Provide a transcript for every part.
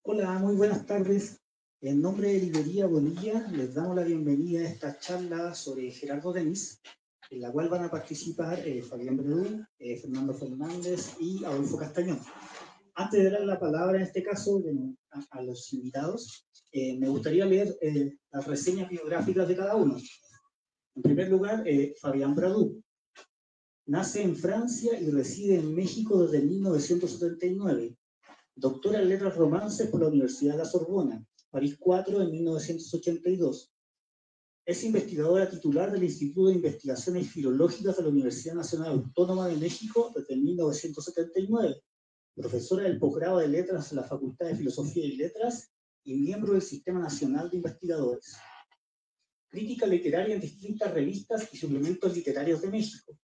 Hola, muy buenas tardes. En nombre de Librería Bonilla les damos la bienvenida a esta charla sobre Gerardo Denis, en la cual van a participar Fabián Bredú, Fernando Fernández y Adolfo Castañón. Antes de dar la palabra, en este caso, a los invitados, me gustaría leer las reseñas biográficas de cada uno. En primer lugar, Fabián Bredú. Nace en Francia y reside en México desde 1979. Doctora en Letras Romances por la Universidad de la Sorbona, París 4 en 1982. Es investigadora titular del Instituto de Investigaciones Filológicas de la Universidad Nacional Autónoma de México desde 1979, profesora del posgrado de Letras en la Facultad de Filosofía y Letras y miembro del Sistema Nacional de Investigadores. Crítica literaria en distintas revistas y suplementos literarios de México.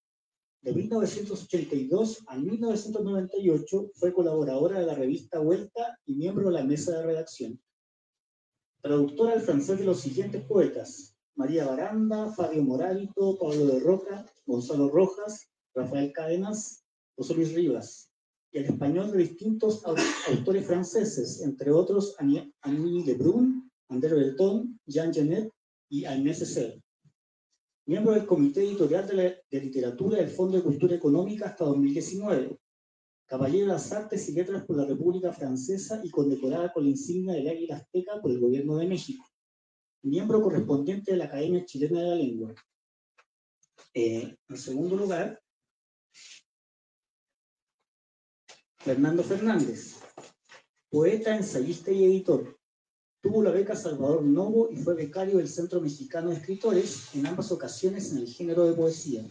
De 1982 a 1998 fue colaboradora de la revista Vuelta y miembro de la mesa de redacción. Traductora al francés de los siguientes poetas: María Baranda, Fabio Moralito, Pablo de Roca, Gonzalo Rojas, Rafael Cadenas, José Luis Rivas. Y al español de distintos autores franceses, entre otros Annie Lebrun, André Breton, Jean Genet y Agnès Césaire. Miembro del Comité Editorial de Literatura del Fondo de Cultura Económica hasta 2019. Caballero de las Artes y Letras por la República Francesa y condecorada con la insignia del Águila Azteca por el Gobierno de México. Miembro correspondiente de la Academia Chilena de la Lengua. En segundo lugar, Fernando Fernández. Poeta, ensayista y editor. Tuvo la beca Salvador Novo y fue becario del Centro Mexicano de Escritores, en ambas ocasiones en el género de poesía.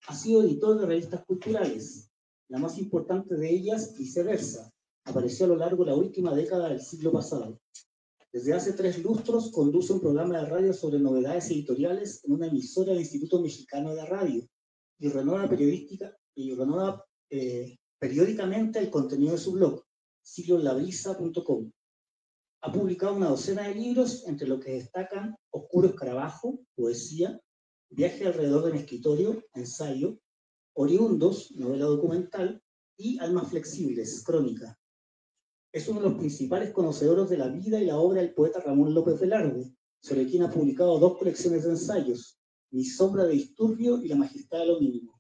Ha sido editor de revistas culturales, la más importante de ellas, Viceversa. Apareció a lo largo de la última década del siglo pasado. Desde hace 3 lustros conduce un programa de radio sobre novedades editoriales en una emisora del Instituto Mexicano de Radio y renueva periódicamente el contenido de su blog, siglolabrisa.com. Ha publicado una docena de libros, entre los que destacan Oscuro Escarabajo, poesía, Viaje alrededor de mi escritorio, ensayo, Oriundos, novela documental, y Almas Flexibles, crónica. Es uno de los principales conocedores de la vida y la obra del poeta Ramón López Velarde, sobre quien ha publicado 2 colecciones de ensayos, Mi sombra de disturbio y La majestad de lo mínimo.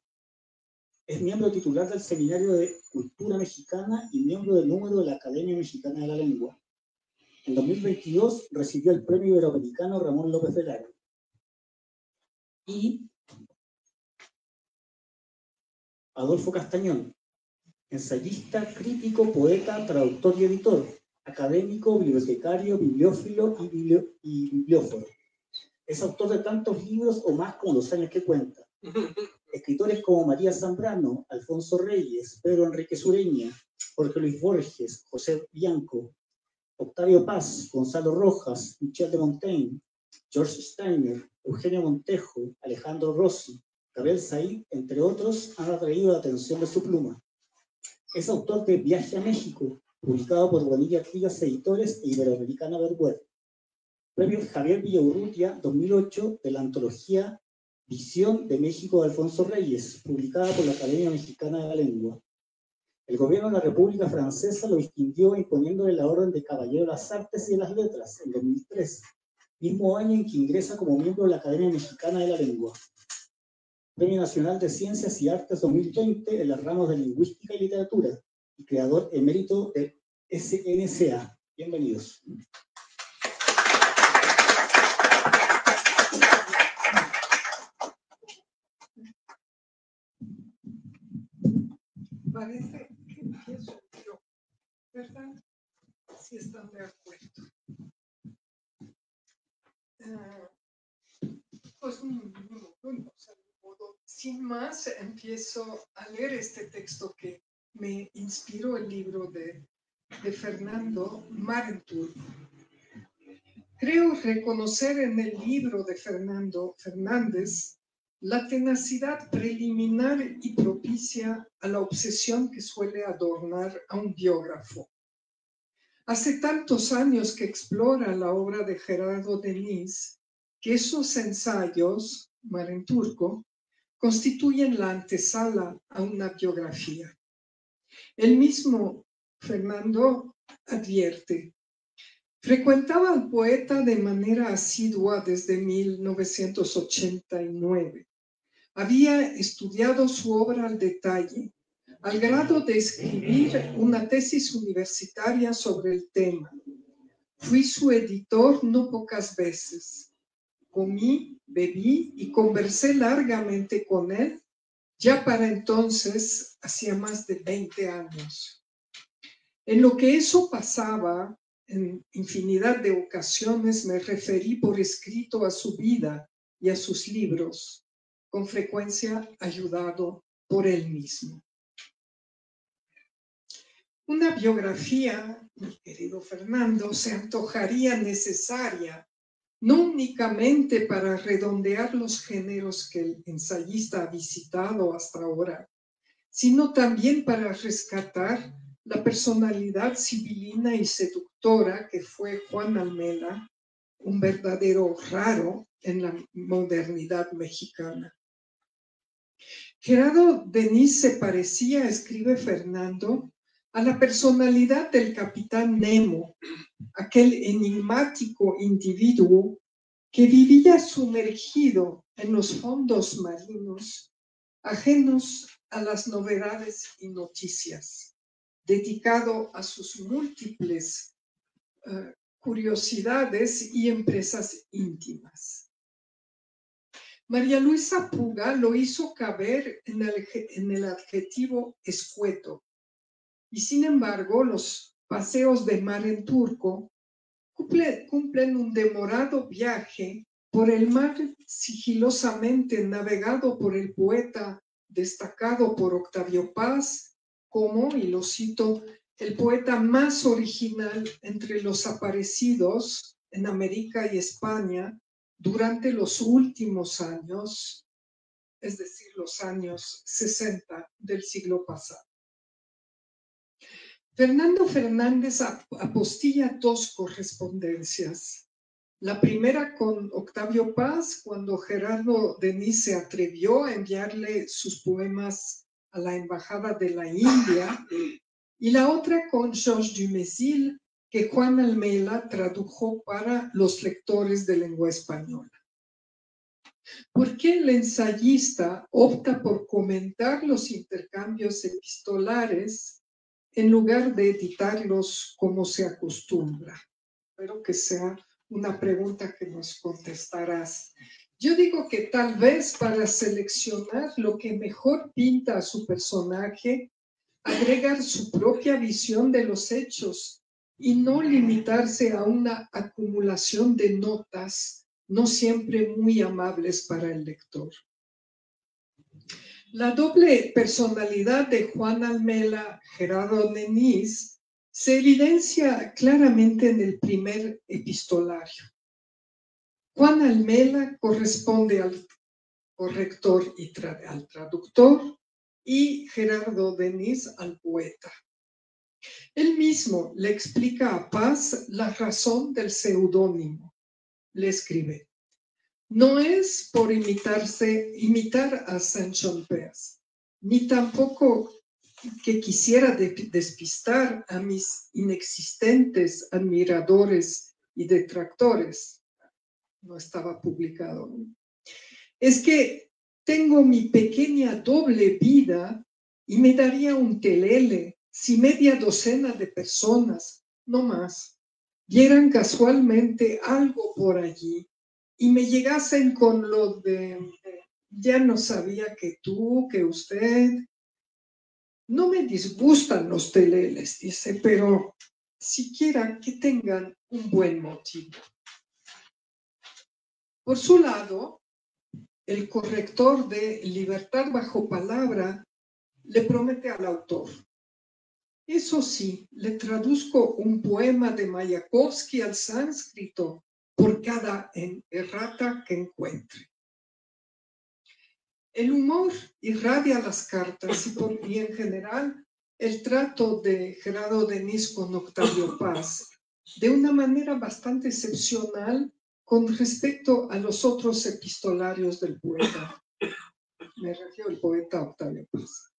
Es miembro titular del Seminario de Cultura Mexicana y miembro del número de la Academia Mexicana de la Lengua. En 2022 recibió el Premio Iberoamericano Ramón López Velarde. Y Adolfo Castañón, ensayista, crítico, poeta, traductor y editor, académico, bibliotecario, bibliófilo y biblióforo. Es autor de tantos libros o más como los años que cuenta. Escritores como María Zambrano, Alfonso Reyes, Pedro Enrique Sureña, Jorge Luis Borges, José Bianco, Octavio Paz, Gonzalo Rojas, Michel de Montaigne, George Steiner, Eugenio Montejo, Alejandro Rossi, Gabriel Said, entre otros, han atraído la atención de su pluma. Es autor de Viaje a México, publicado por Bonilla Artigas Editores e Iberoamericana Vergüenza. Premio Javier Villaurrutia 2008 de la antología Visión de México de Alfonso Reyes, publicada por la Academia Mexicana de la Lengua. El gobierno de la República Francesa lo distinguió imponiéndole la Orden de Caballero de las Artes y de las Letras en 2003, mismo año en que ingresa como miembro de la Academia Mexicana de la Lengua. Premio Nacional de Ciencias y Artes 2020 en las ramas de Lingüística y Literatura, y creador emérito de SNCA. Bienvenidos. Parece que empiezo yo, ¿verdad? Si están de acuerdo. Pues sin más, empiezo a leer este texto que me inspiró el libro de Fernando Marentur. Creo reconocer en el libro de Fernando Fernández la tenacidad preliminar y propicia a la obsesión que suele adornar a un biógrafo. Hace tantos años que explora la obra de Gerardo Denis que esos ensayos, Mar en Turco, constituyen la antesala a una biografía. Él mismo Fernando advierte: frecuentaba al poeta de manera asidua desde 1989. Había estudiado su obra al detalle, al grado de escribir una tesis universitaria sobre el tema. Fui su editor no pocas veces. Comí, bebí y conversé largamente con él, ya para entonces hacía más de 20 años. En lo que eso pasaba, en infinidad de ocasiones me referí por escrito a su vida y a sus libros, con frecuencia ayudado por él mismo. Una biografía, mi querido Fernando, se antojaría necesaria, no únicamente para redondear los géneros que el ensayista ha visitado hasta ahora, sino también para rescatar la personalidad sibilina y seductora que fue Juan Almela, un verdadero raro en la modernidad mexicana. Gerardo Denis se parecía, escribe Fernando, a la personalidad del capitán Nemo, aquel enigmático individuo que vivía sumergido en los fondos marinos, ajenos a las novedades y noticias, dedicado a sus múltiples curiosidades y empresas íntimas. María Luisa Puga lo hizo caber en el adjetivo escueto, y sin embargo los paseos de mar en turco cumplen un demorado viaje por el mar sigilosamente navegado por el poeta destacado por Octavio Paz como, y lo cito, el poeta más original entre los aparecidos en América y España durante los últimos años, es decir, los años 60 del siglo pasado. Fernando Fernández apostilla dos correspondencias. La primera con Octavio Paz, cuando Gerardo Denis se atrevió a enviarle sus poemas a la Embajada de la India, y la otra con Georges Dumézil, que Juan Almela tradujo para los lectores de lengua española. ¿Por qué el ensayista opta por comentar los intercambios epistolares en lugar de editarlos como se acostumbra? Espero que sea una pregunta que nos contestarás. Yo digo que tal vez para seleccionar lo que mejor pinta a su personaje, agregar su propia visión de los hechos y no limitarse a una acumulación de notas no siempre muy amables para el lector. La doble personalidad de Juan Almela, Gerardo Denis, se evidencia claramente en el primer epistolario. Juan Almela corresponde al corrector y al traductor y Gerardo Denis al poeta. Él mismo le explica a Paz la razón del seudónimo. Le escribe: no es por imitar a Saint-Exupéry, ni tampoco que quisiera despistar a mis inexistentes admiradores y detractores. No estaba publicado. Es que tengo mi pequeña doble vida y me daría un telele si media docena de personas, no más, vieran casualmente algo por allí y me llegasen con lo de ya no sabía que tú, que usted. No me disgustan los teleles, dice, pero siquiera que tengan un buen motivo. Por su lado, el corrector de Libertad bajo palabra le promete al autor: eso sí, le traduzco un poema de Mayakovsky al sánscrito por cada errata que encuentre. El humor irradia las cartas y en general el trato de Gerardo Denis con Octavio Paz de una manera bastante excepcional con respecto a los otros epistolarios del poeta. Me refiero al poeta Octavio Paz.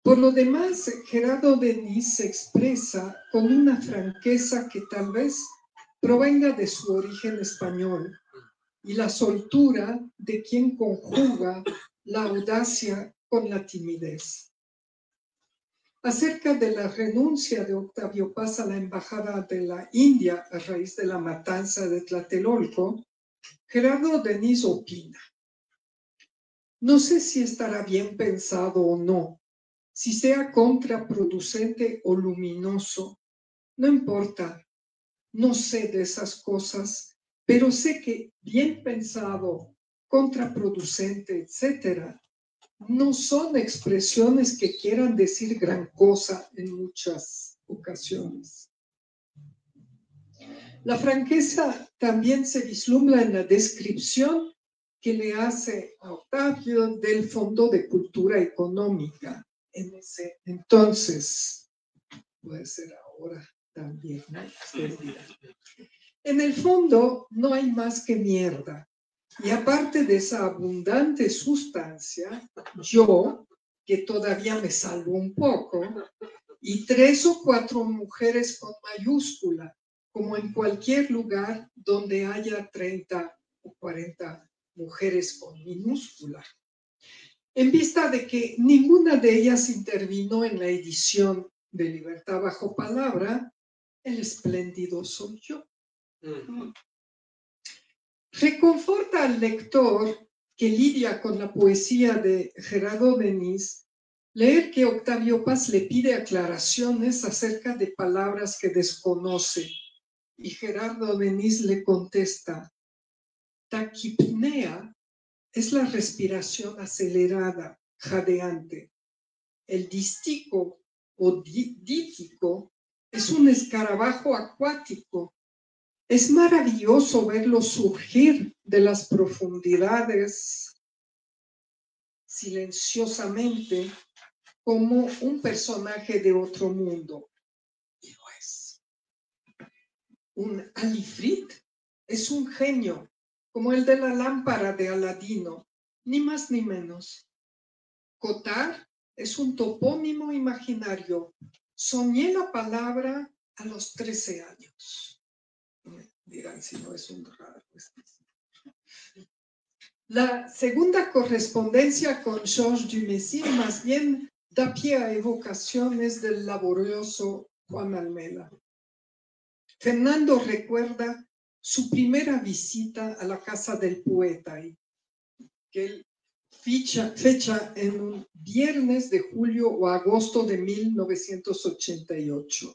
Por lo demás, Gerardo Denis se expresa con una franqueza que tal vez provenga de su origen español y la soltura de quien conjuga la audacia con la timidez. Acerca de la renuncia de Octavio Paz a la embajada de la India a raíz de la matanza de Tlatelolco, Gerardo Denis opina: no sé si estará bien pensado o no, si sea contraproducente o luminoso, no importa, no sé de esas cosas, pero sé que bien pensado, contraproducente, etcétera, no son expresiones que quieran decir gran cosa en muchas ocasiones. La franqueza también se vislumbra en la descripción que le hace a Octavio del Fondo de Cultura Económica en ese entonces. Puede ser ahora también, ¿no? En el fondo no hay más que mierda. Y aparte de esa abundante sustancia, yo, que todavía me salvo un poco, y 3 o 4 mujeres con mayúscula, como en cualquier lugar donde haya 30 o 40 mujeres con minúscula. En vista de que ninguna de ellas intervino en la edición de Libertad bajo palabra, el espléndido soy yo. Reconforta al lector que lidia con la poesía de Gerardo Denis leer que Octavio Paz le pide aclaraciones acerca de palabras que desconoce y Gerardo Denis le contesta: taquipnea es la respiración acelerada, jadeante. El dístico o dítico es un escarabajo acuático. Es maravilloso verlo surgir de las profundidades silenciosamente como un personaje de otro mundo. Y lo es. Un alifrit es un genio, como el de la lámpara de Aladino, ni más ni menos. Cotar es un topónimo imaginario. Soñé la palabra a los 13 años. Me dirán si no es un raro. La segunda correspondencia con Georges Dumézil más bien da pie a evocaciones del laborioso Juan Almela. Fernando recuerda su primera visita a la casa del poeta, que él fecha en un viernes de julio o agosto de 1988.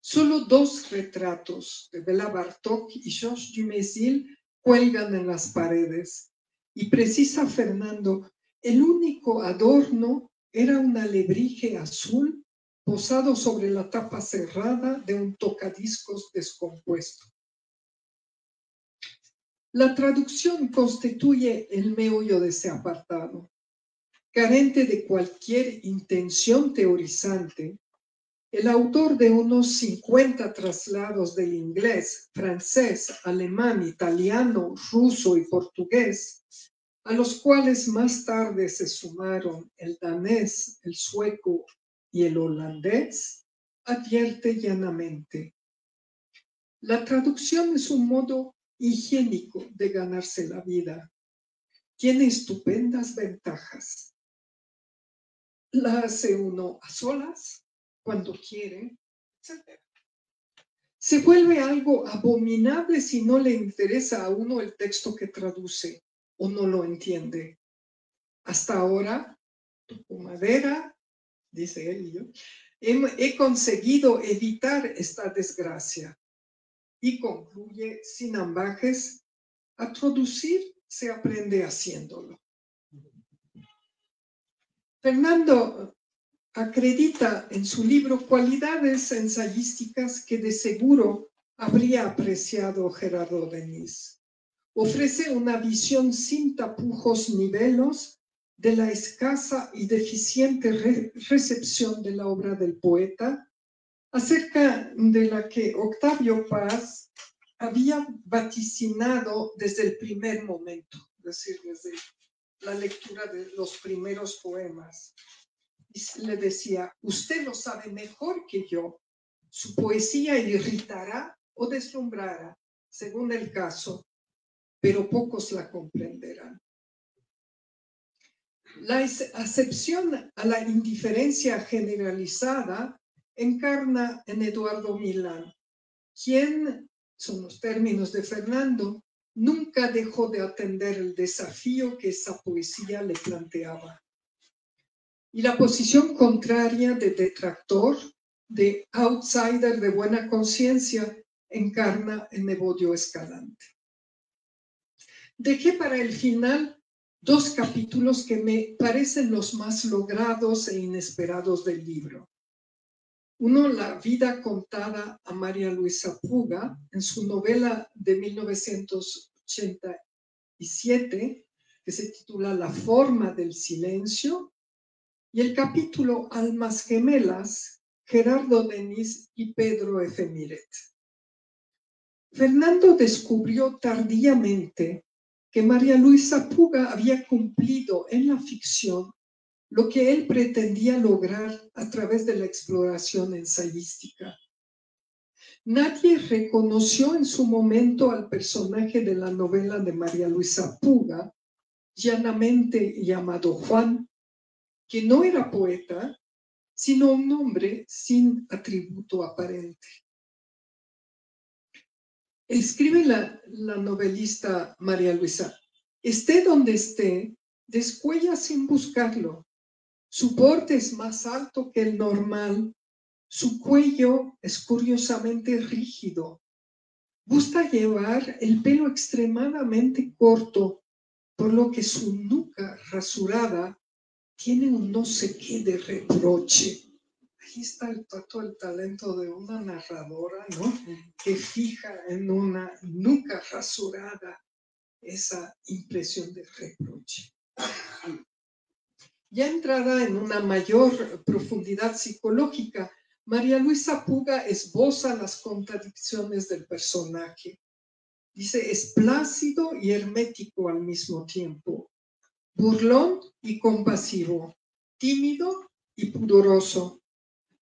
Solo 2 retratos de Béla Bartók y Georges Dumézil cuelgan en las paredes, y precisa Fernando, el único adorno era un alebrije azul posado sobre la tapa cerrada de un tocadiscos descompuesto. La traducción constituye el meollo de ese apartado. Carente de cualquier intención teorizante, el autor de unos 50 traslados del inglés, francés, alemán, italiano, ruso y portugués, a los cuales más tarde se sumaron el danés, el sueco y el holandés, advierte llanamente: la traducción es un modo higiénico de ganarse la vida. Tiene estupendas ventajas. La hace uno a solas, cuando quiere, etc. Se vuelve algo abominable si no le interesa a uno el texto que traduce o no lo entiende. Hasta ahora, toco madera, dice él y yo, he conseguido evitar esta desgracia. Y concluye sin ambajes: a traducir se aprende haciéndolo. Fernando acredita en su libro cualidades ensayísticas que de seguro habría apreciado Gerardo Denis. Ofrece una visión sin tapujos ni velos de la escasa y deficiente recepción de la obra del poeta, acerca de la que Octavio Paz había vaticinado desde el primer momento, es decir, desde la lectura de los primeros poemas. le decía, usted lo sabe mejor que yo. Su poesía irritará o deslumbrará, según el caso, pero pocos la comprenderán. La acepción a la indiferencia generalizada encarna en Eduardo Milán, quien, son los términos de Fernando, nunca dejó de atender el desafío que esa poesía le planteaba. Y la posición contraria de detractor, de outsider de buena conciencia, encarna en Evodio Escalante. Dejé para el final 2 capítulos que me parecen los más logrados e inesperados del libro. Uno, la vida contada a María Luisa Puga en su novela de 1987, que se titula La forma del silencio, y el capítulo Almas gemelas, Gerardo Denis y Pedro Efemiret. Fernando descubrió tardíamente que María Luisa Puga había cumplido en la ficción lo que él pretendía lograr a través de la exploración ensayística. Nadie reconoció en su momento al personaje de la novela de María Luisa Puga, llanamente llamado Juan, que no era poeta, sino un hombre sin atributo aparente. Escribe la novelista María Luisa, esté donde esté, descuella sin buscarlo. Su porte es más alto que el normal, su cuello es curiosamente rígido. Gusta llevar el pelo extremadamente corto, por lo que su nuca rasurada tiene un no sé qué de reproche. Ahí está todo el talento de una narradora, ¿no? Que fija en una nuca rasurada esa impresión de reproche. Ya entrada en una mayor profundidad psicológica, María Luisa Puga esboza las contradicciones del personaje. Dice, es plácido y hermético al mismo tiempo, burlón y compasivo, tímido y pudoroso.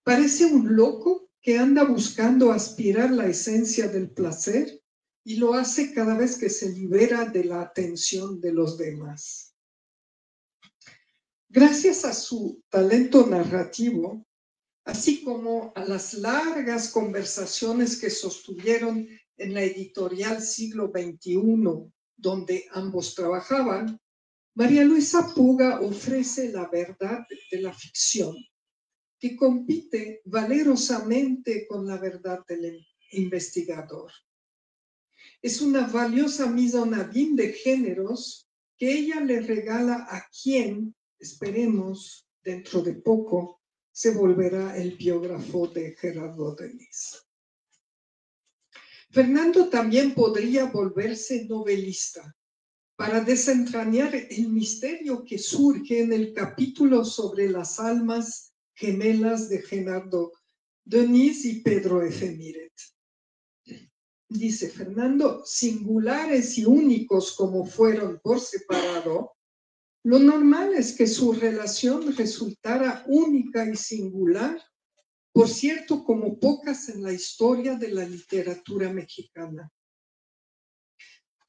Parece un loco que anda buscando aspirar la esencia del placer y lo hace cada vez que se libera de la atención de los demás. Gracias a su talento narrativo, así como a las largas conversaciones que sostuvieron en la editorial Siglo XXI, donde ambos trabajaban, María Luisa Puga ofrece la verdad de la ficción, que compite valerosamente con la verdad del investigador. Es una valiosa mise en abîme de géneros que ella le regala a quien, esperemos, dentro de poco, se volverá el biógrafo de Gerardo Denis. Fernando también podría volverse novelista para desentrañar el misterio que surge en el capítulo sobre las almas gemelas de Gerardo Denis y Pedro Efemiret. Dice Fernando, singulares y únicos como fueron por separado, lo normal es que su relación resultara única y singular, por cierto, como pocas en la historia de la literatura mexicana.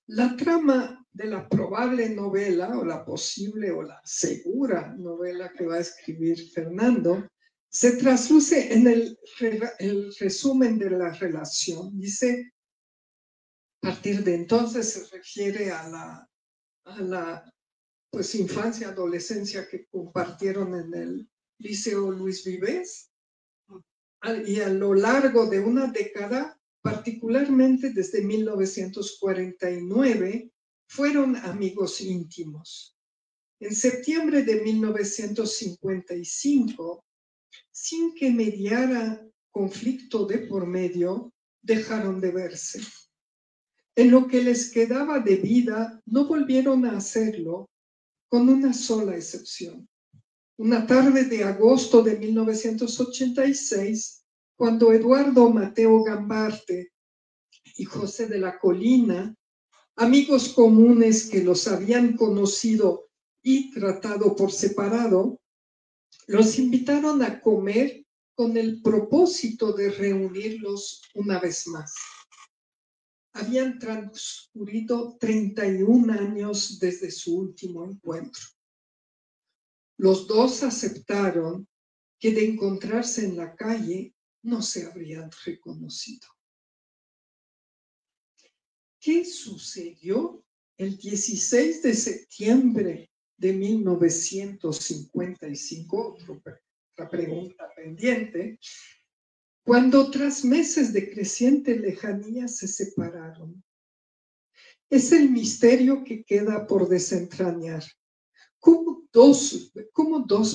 La trama de la probable novela, o la posible o la segura novela que va a escribir Fernando, se trasluce en el resumen de la relación. Dice, a partir de entonces se refiere a la pues, infancia, adolescencia que compartieron en el Liceo Luis Vives, y a lo largo de una década, particularmente desde 1949, fueron amigos íntimos. En septiembre de 1955, sin que mediara conflicto de por medio, dejaron de verse. En lo que les quedaba de vida, no volvieron a hacerlo, con una sola excepción. Una tarde de agosto de 1986, cuando Eduardo Mateo Gambarte y José de la Colina, amigos comunes que los habían conocido y tratado por separado, Los invitaron a comer con el propósito de reunirlos una vez más. Habían transcurrido 31 años desde su último encuentro. Los dos aceptaron que de encontrarse en la calle no se habrían reconocido. ¿Qué sucedió el 16 de septiembre de 1955? Otra pregunta pendiente. Cuando tras meses de creciente lejanía se separaron. Es el misterio que queda por desentrañar. ¿Cómo dos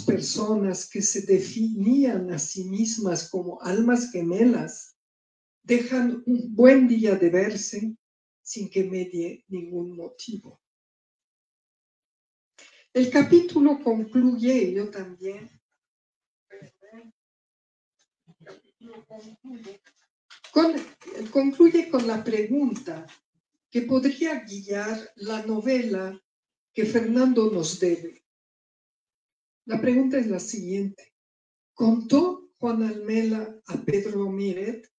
personas que se definían a sí mismas como almas gemelas dejan un buen día de verse sin que medie ningún motivo? El capítulo concluye, yo también, concluye con la pregunta que podría guiar la novela que Fernando nos debe. La pregunta es la siguiente. ¿Contó Juan Almela a Pedro Miret,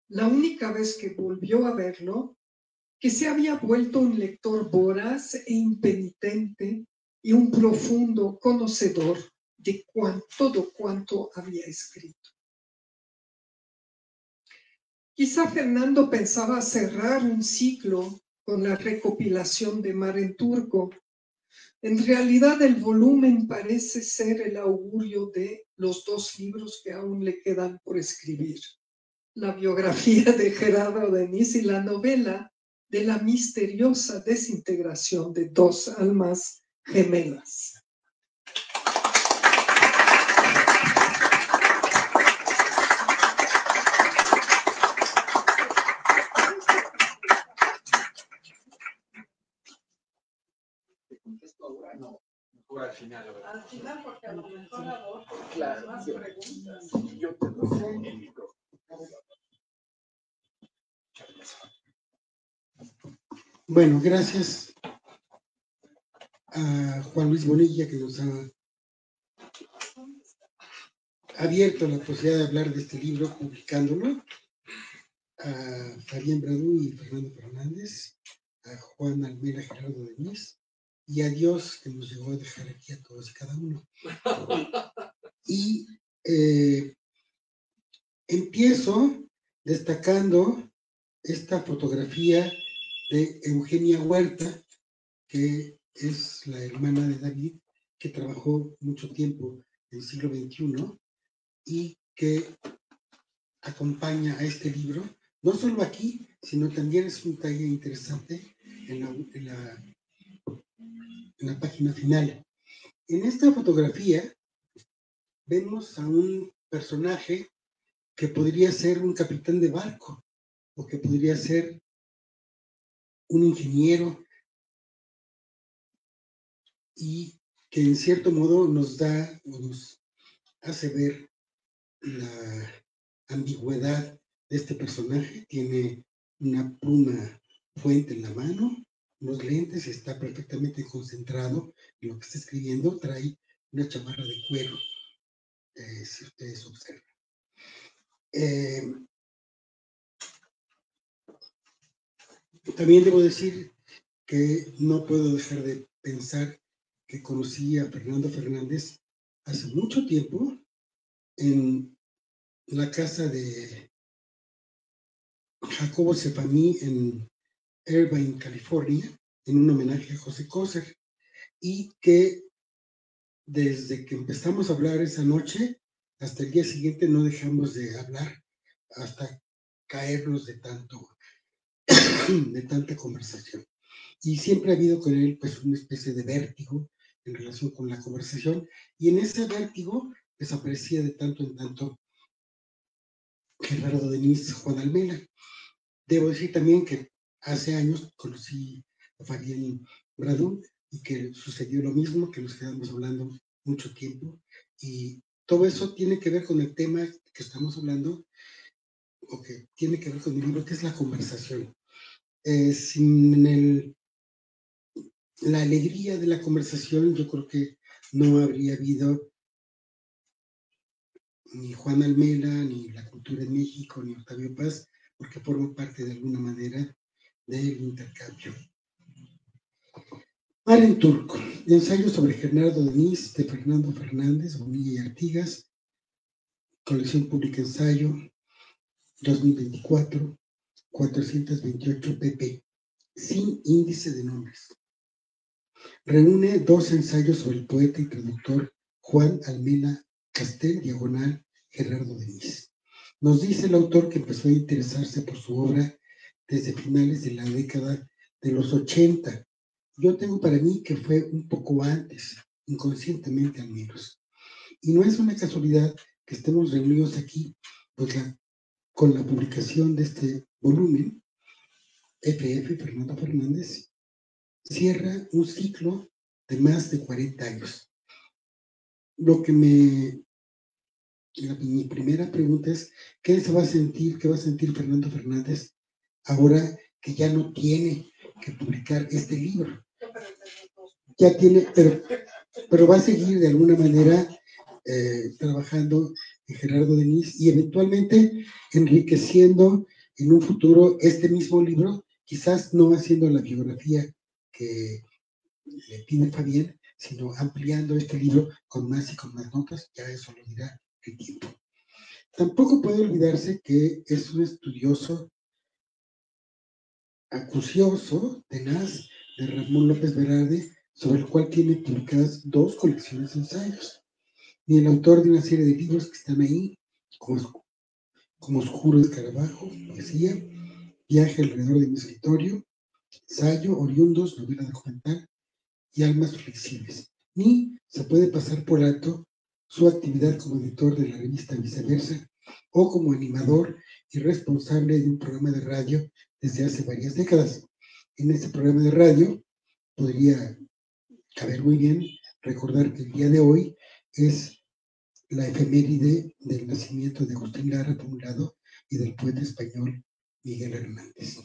la única vez que volvió a verlo, que se había vuelto un lector voraz e impenitente y un profundo conocedor de todo cuanto había escrito? Quizá Fernando pensaba cerrar un ciclo con la recopilación de Mar en Turco. En realidad, el volumen parece ser el augurio de los dos libros que aún le quedan por escribir: la biografía de Gerardo Denis y la novela de la misteriosa desintegración de dos almas gemelas. No, mejor al final. Al final, porque a lo mejor hago más preguntas. Yo te doy el micrófono. Bueno, gracias a Juan Luis Bonilla, que nos ha abierto la posibilidad de hablar de este libro publicándolo, a Fabián Bradú y Fernando Fernández, a Juan Almela, Gerardo Denis, y a Dios, que nos llegó a dejar aquí a todos y cada uno. Y empiezo destacando esta fotografía de Eugenia Huerta, que es la hermana de David, que trabajó mucho tiempo en el siglo XXI y que acompaña a este libro, no solo aquí, sino también es un detalle interesante en la página final. En esta fotografía vemos a un personaje que podría ser un capitán de barco o que podría ser un ingeniero, y que en cierto modo nos da o nos hace ver la ambigüedad de este personaje. Tiene una pluma fuente en la mano, unos lentes, está perfectamente concentrado en lo que está escribiendo, trae una chamarra de cuero, si ustedes observan. También debo decir que no puedo dejar de pensar que conocí a Fernando Fernández hace mucho tiempo en la casa de Jacobo Sepamí en Irvine, California, en un homenaje a José Coser, y que desde que empezamos a hablar esa noche hasta el día siguiente no dejamos de hablar hasta caernos de tanta conversación. Y siempre ha habido con él pues una especie de vértigo en relación con la conversación, y en ese vértigo desaparecía de tanto en tanto Gerardo Denis, Juan Almela. Debo decir también que hace años conocí a Fabián Bradú y que sucedió lo mismo, que nos quedamos hablando mucho tiempo, y todo eso tiene que ver con el tema que estamos hablando, o que tiene que ver con el libro, que es la conversación. Sin la alegría de la conversación, yo creo que no habría habido ni Juan Almela, ni La Cultura en México, ni Octavio Paz, porque forman parte de alguna manera del intercambio. Mar en Turco, ensayo sobre Gerardo Denis, de Fernando Fernández, Bonilla y Artigas, colección pública ensayo, 2024, 428 pp, sin índice de nombres. Reúne dos ensayos sobre el poeta y traductor Juan Almela Castel, diagonal Gerardo Denis. Nos dice el autor que empezó a interesarse por su obra desde finales de la década de los 80. Yo tengo para mí que fue un poco antes, inconscientemente al menos. Y no es una casualidad que estemos reunidos aquí, pues con la publicación de este volumen, FF Fernando Fernández cierra un ciclo de más de 40 años. Mi primera pregunta es, ¿qué va a sentir Fernando Fernández ahora que ya no tiene que publicar este libro? Ya tiene, pero va a seguir de alguna manera trabajando en Gerardo Denis y eventualmente enriqueciendo en un futuro este mismo libro, quizás no haciendo la biografía que le pide Fabián, sino ampliando este libro con más y con más notas, ya eso lo dirá el tiempo. Tampoco puede olvidarse que es un estudioso acucioso, tenaz, de Ramón López Velarde, sobre el cual tiene publicadas dos colecciones de ensayos, y el autor de una serie de libros que están ahí, como Oscuro Escarabajo, poesía, Viaje alrededor de mi escritorio, ensayo, oriundos, novela documental y Almas flexibles. Ni se puede pasar por alto su actividad como editor de la revista Viceversa o como animador y responsable de un programa de radio desde hace varias décadas. En este programa de radio podría caber muy bien recordar que el día de hoy es la efeméride del nacimiento de Agustín Lara, por un lado, y del poeta español Miguel Hernández.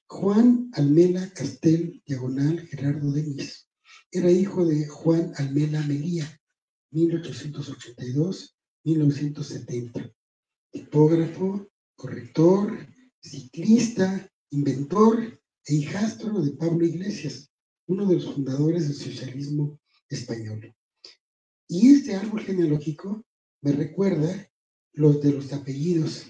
Juan Almela Castel, diagonal Gerardo Denis, era hijo de Juan Almela Melía, 1882-1970, tipógrafo, corrector, ciclista, inventor e hijastro de Pablo Iglesias, uno de los fundadores del socialismo español. Y este árbol genealógico me recuerda los de los apellidos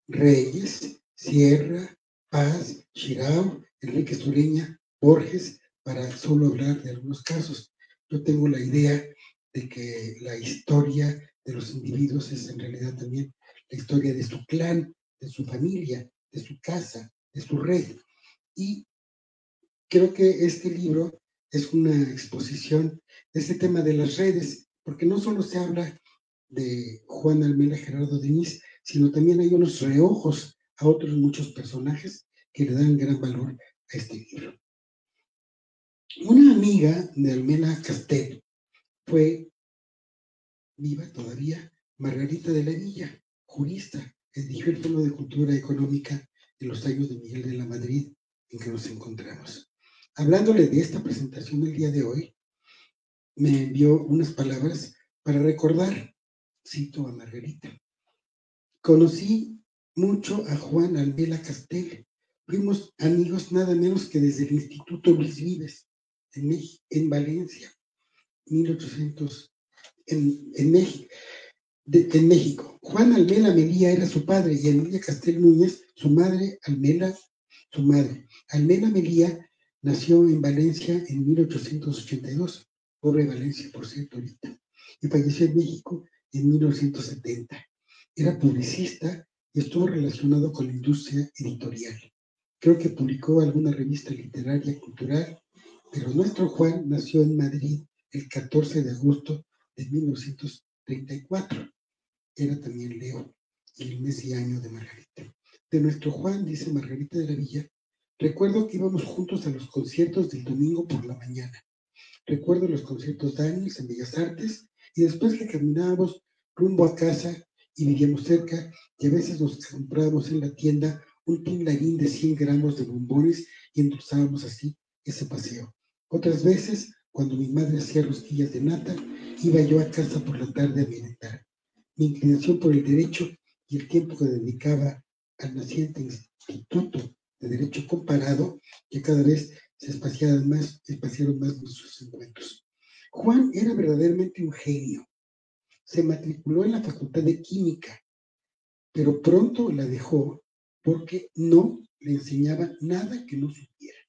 Reyes, Sierra, Paz, Chirao, Enrique Sureña, Borges, para solo hablar de algunos casos. Yo tengo la idea de que la historia de los individuos es en realidad también la historia de su clan, de su familia, de su casa, de su red. Y creo que este libro es una exposición de este tema de las redes, porque no solo se habla de Juan Almela Gerardo Denis, sino también hay unos reojos a otros muchos personajes que le dan gran valor a este libro. Una amiga de Almela Castel fue, viva todavía, Margarita de la Villa, jurista, que dirigió el Fondo de Cultura Económica en los años de Miguel de la Madrid en que nos encontramos. Hablándole de esta presentación el día de hoy, me envió unas palabras para recordar, cito a Margarita: conocí mucho a Juan Almela Castel. Fuimos amigos nada menos que desde el Instituto Luis Vives, en Valencia, 1800, en México. Juan Almela Melía era su padre y Emilia Castel Núñez, su madre. Almela Melía nació en Valencia en 1882, pobre Valencia, por cierto, ahorita, y falleció en México en 1970. Era publicista y estuvo relacionado con la industria editorial. Creo que publicó alguna revista literaria cultural, pero nuestro Juan nació en Madrid el 14 de agosto de 1934. Era también Leo, el mes y año de Margarita. De nuestro Juan, dice Margarita de la Villa, recuerdo que íbamos juntos a los conciertos del domingo por la mañana. Recuerdo los conciertos Daniels en Bellas Artes y después que caminábamos rumbo a casa y vivíamos cerca y a veces nos comprábamos en la tienda un pinlarín de 100 gramos de bombones y endulzábamos así ese paseo. Otras veces, cuando mi madre hacía rosquillas de nata, iba yo a casa por la tarde a merendar. mi inclinación por el derecho y el tiempo que dedicaba al naciente Instituto de Derecho Comparado, que cada vez se espaciaron más nuestros encuentros. Juan era verdaderamente un genio. Se matriculó en la Facultad de Química, pero pronto la dejó porque no le enseñaba nada que no supiera.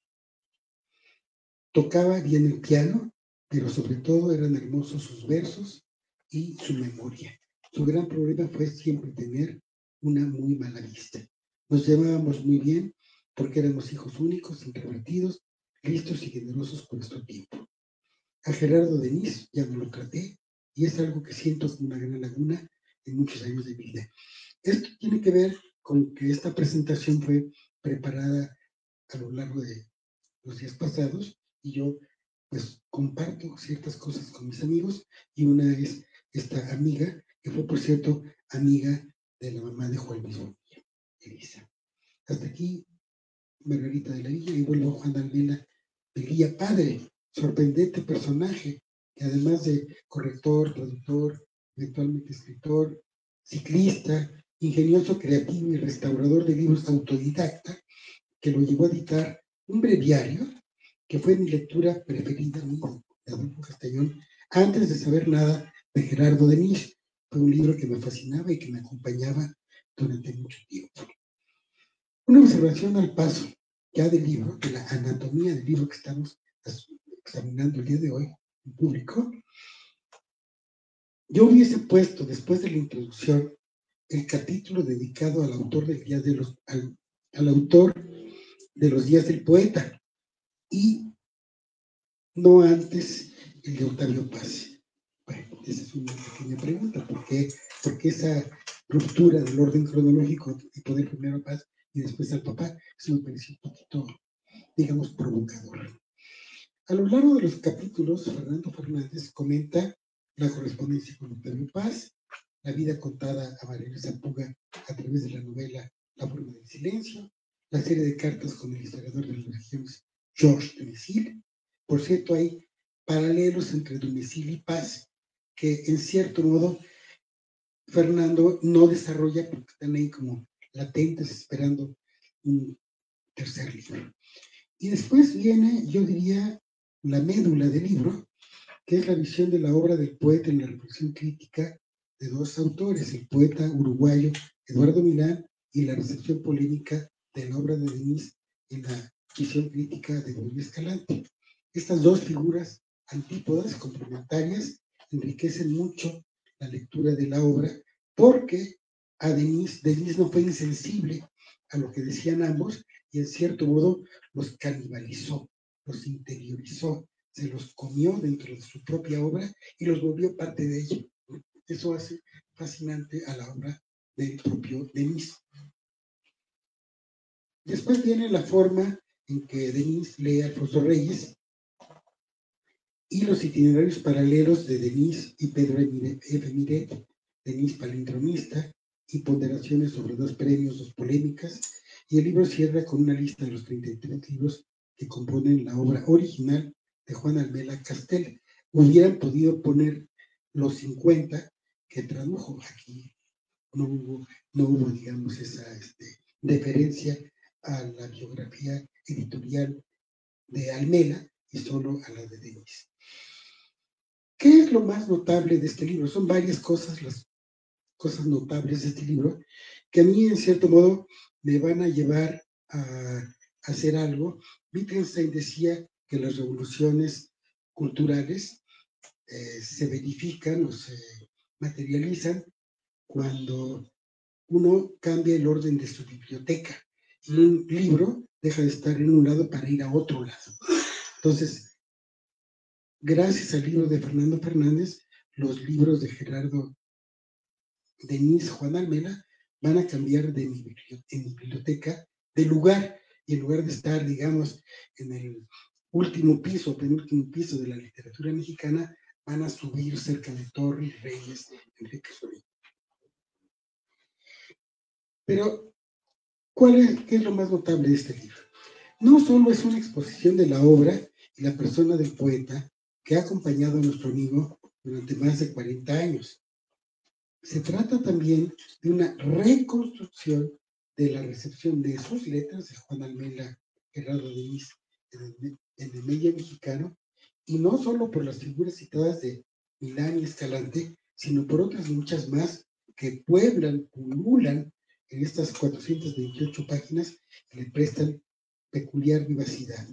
Tocaba bien el piano, pero sobre todo eran hermosos sus versos y su memoria. Su gran problema fue siempre tener una muy mala vista. Nos llevábamos muy bien porque éramos hijos únicos, introvertidos, listos y generosos por nuestro tiempo. A Gerardo Denis ya no lo traté y es algo que siento como una gran laguna en muchos años de vida. Esto tiene que ver con que esta presentación fue preparada a lo largo de los días pasados y yo pues comparto ciertas cosas con mis amigos y una es esta amiga que fue por cierto amiga de la mamá de Juan Luis Bonilla, Elisa. Hasta aquí Margarita de la Villa y vuelvo a Juan Almela del Villa padre, sorprendente personaje que además de corrector, traductor, eventualmente escritor, ciclista, ingenioso, creativo y restaurador de libros autodidacta, que lo llevó a editar un breviario que fue mi lectura preferida de Adolfo Castañón antes de saber nada de Gerardo Denis. Fue un libro que me fascinaba y que me acompañaba durante mucho tiempo. Una observación al paso ya del libro, de la anatomía del libro que estamos examinando el día de hoy en público. Yo hubiese puesto después de la introducción el capítulo dedicado al autor al autor de los días del poeta y no antes el de Octavio Paz. Bueno, esa es una pequeña pregunta. ¿Por qué esa ruptura del orden cronológico y poner primero a Paz y después al papá? Eso me pareció un poquito, digamos, provocador. A lo largo de los capítulos, Fernando Fernández comenta la correspondencia con Octavio Paz, la vida contada a Mariano Zampuga a través de la novela La forma del silencio, la serie de cartas con el historiador de las religiones Georges Dumézil. Por cierto, hay paralelos entre Dumézil y Paz que en cierto modo Fernando no desarrolla porque están ahí como latentes esperando un tercer libro. Y después viene, yo diría, la médula del libro, que es la visión de la obra del poeta en la reflexión crítica de dos autores, el poeta uruguayo Eduardo Milán y la recepción polémica de la obra de Denis en la visión crítica de Domingo Escalante. Estas dos figuras antípodas, complementarias, enriquecen mucho la lectura de la obra porque a Denis no fue insensible a lo que decían ambos y en cierto modo los canibalizó, los interiorizó, se los comió dentro de su propia obra y los volvió parte de ella. Eso hace fascinante a la obra del propio Denis. Después viene la forma en que Denis lee a Alfonso Reyes y los itinerarios paralelos de Denis y Pedro F. Miret, Denis palindromista, y ponderaciones sobre dos premios, dos polémicas, y el libro cierra con una lista de los 33 libros que componen la obra original de Juan Almela Castel. Hubieran podido poner los 50 que tradujo. Aquí no hubo digamos, esa deferencia a la biografía editorial de Almela y solo a la de Denis. ¿Qué es lo más notable de este libro? Son varias cosas, las cosas notables de este libro, que a mí, en cierto modo, me van a llevar a hacer algo. Wittgenstein decía que las revoluciones culturales se verifican o se materializan cuando uno cambia el orden de su biblioteca y un libro deja de estar en un lado para ir a otro lado. Entonces, gracias al libro de Fernando Fernández, los libros de Gerardo Denis, Juan Almela, van a cambiar en mi biblioteca de lugar, y en lugar de estar, digamos, en el último piso, penúltimo piso de la literatura mexicana, van a subir cerca de Torres, Reyes, Enrique Sorín. Pero, ¿qué es lo más notable de este libro? No solo es una exposición de la obra y la persona del poeta que ha acompañado a nuestro amigo durante más de 40 años. Se trata también de una reconstrucción de la recepción de sus letras de Juan Almela Gerardo Denis en el medio mexicano, y no solo por las figuras citadas de Milán y Escalante, sino por otras muchas más que pueblan, pululan en estas 428 páginas que le prestan peculiar vivacidad.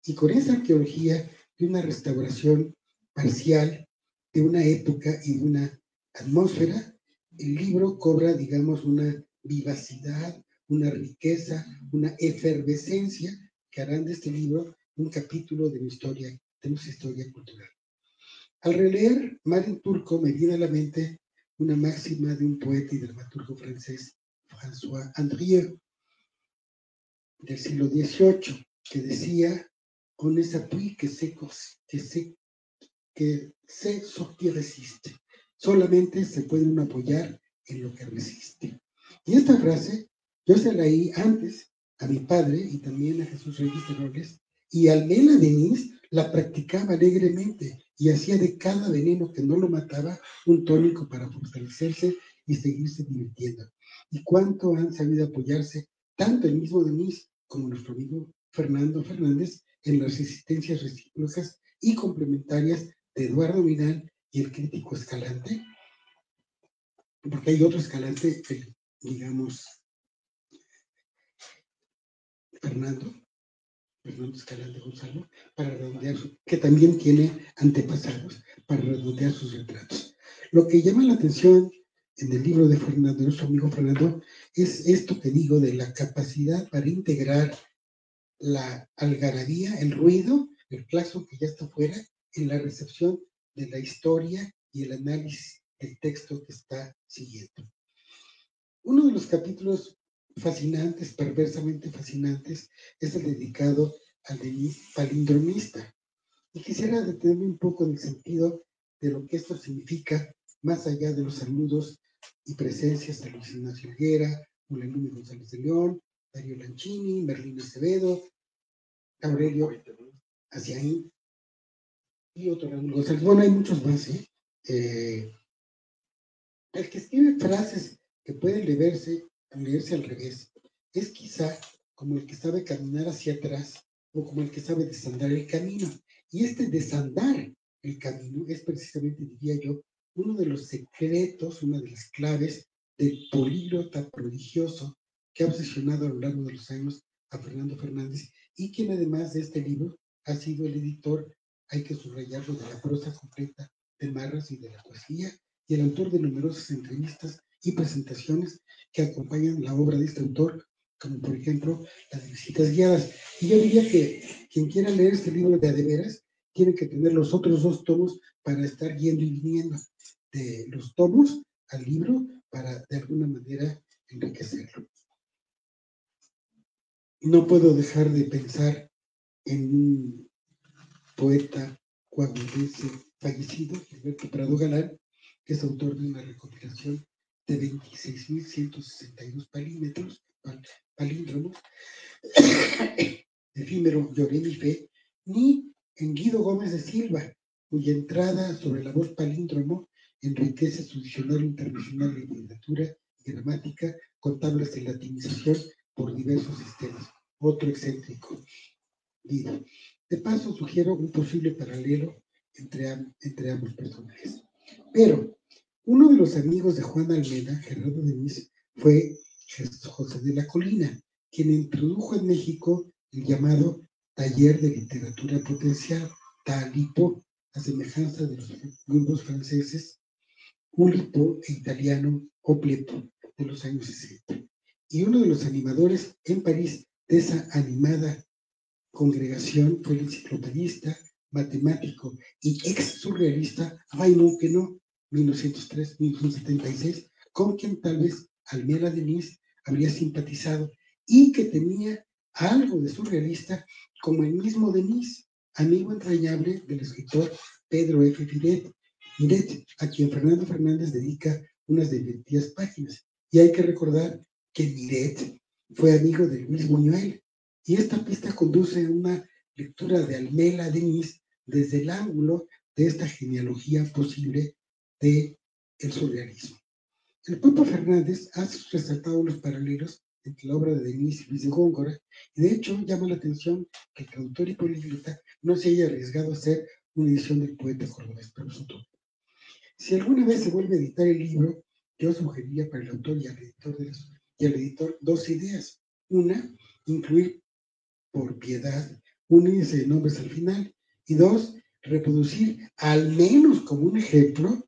Y con esa arqueología de una restauración parcial de una época y de una atmósfera, el libro cobra, digamos, una vivacidad, una riqueza, una efervescencia que harán de este libro un capítulo de nuestra historia cultural. Al releer Mar en Turco me viene a la mente una máxima de un poeta y dramaturgo francés, François Andrieux, del siglo XVIII, que decía: on ne s'appuie que ce qui resiste. Solamente se puede uno apoyar en lo que resiste. Y esta frase yo se la leí antes a mi padre y también a Jesús Reyes de Robles, y Almela Denis la practicaba alegremente y hacía de cada veneno que no lo mataba un tónico para fortalecerse y seguirse divirtiendo. Y cuánto han sabido apoyarse tanto el mismo Denis como nuestro amigo Fernando Fernández en las resistencias recíprocas y complementarias de Eduardo Vidal y el crítico Escalante, porque hay otro Escalante, digamos, Fernando Escalante Gonzalo, para redondear, que también tiene antepasados, para redondear sus retratos. Lo que llama la atención en el libro de Fernando, nuestro amigo Fernando, es esto que digo de la capacidad para integrar la algarabía, el ruido, el claxon que ya está fuera, en la recepción de la historia y el análisis del texto que está siguiendo. Uno de los capítulos fascinantes, perversamente fascinantes, es el dedicado al Denis palindromista. Y quisiera detenerme un poco en el sentido de lo que esto significa, más allá de los saludos y presencias de Luis Ignacio Higuera, Julián González de León, Darío Lanchini, Merlín Acevedo, Aurelio Aciaín y otro Raúl González. Bueno, hay muchos más, ¿eh? El que escribe frases que pueden leerse al revés es quizá como el que sabe caminar hacia atrás o como el que sabe desandar el camino. Y este desandar el camino es precisamente, diría yo, uno de los secretos, una de las claves del políglota prodigioso que ha obsesionado a lo largo de los años a Fernando Fernández, y quien además de este libro ha sido el editor, hay que subrayarlo, de la prosa completa de Marras y de la poesía, y el autor de numerosas entrevistas y presentaciones que acompañan la obra de este autor, como por ejemplo las visitas guiadas. Y yo diría que quien quiera leer este libro de a de veras tiene que tener los otros dos tomos para estar yendo y viniendo de los tomos al libro para de alguna manera enriquecerlo. No puedo dejar de pensar en un poeta coahuilense fallecido, Gilberto Prado Galán, que es autor de una recopilación de 26.162 palíndromos, efímero Lloré mi fe, ni en Guido Gómez de Silva, cuya entrada sobre la voz palíndromo enriquece su diccionario internacional de literatura y gramática con tablas de latinización por diversos sistemas. Otro excéntrico. Guido. De paso, sugiero un posible paralelo entre ambos personajes. Pero uno de los amigos de Juan Almeda, Gerardo Denis, fue José de la Colina, quien introdujo en México el llamado Taller de Literatura Potencial, TALIPO, a semejanza de los grupos franceses Ulipo e italiano Oplepo de los años 60. Y uno de los animadores en París de esa animada congregación fue el enciclopedista, matemático y ex surrealista Raymond Queneau, 1903-1976, con quien tal vez Almela Denis habría simpatizado y que tenía algo de surrealista como el mismo Denis, amigo entrañable del escritor Pedro F. Miret, a quien Fernando Fernández dedica unas divertidas páginas. Y hay que recordar que Miret fue amigo de Luis Buñuel, y esta pista conduce a una lectura de Almela Denis desde el ángulo de esta genealogía posible del surrealismo. El Papa Fernández ha resaltado los paralelos entre la obra de Denis y Luis de Góngora, y de hecho llama la atención que el traductor y políglota no se haya arriesgado a hacer una edición del poeta cordobés, pero eso todo. Si alguna vez se vuelve a editar el libro, yo sugeriría para el autor y al editor dos ideas. Una, incluir por piedad un índice de nombres al final, y dos, reproducir al menos como un ejemplo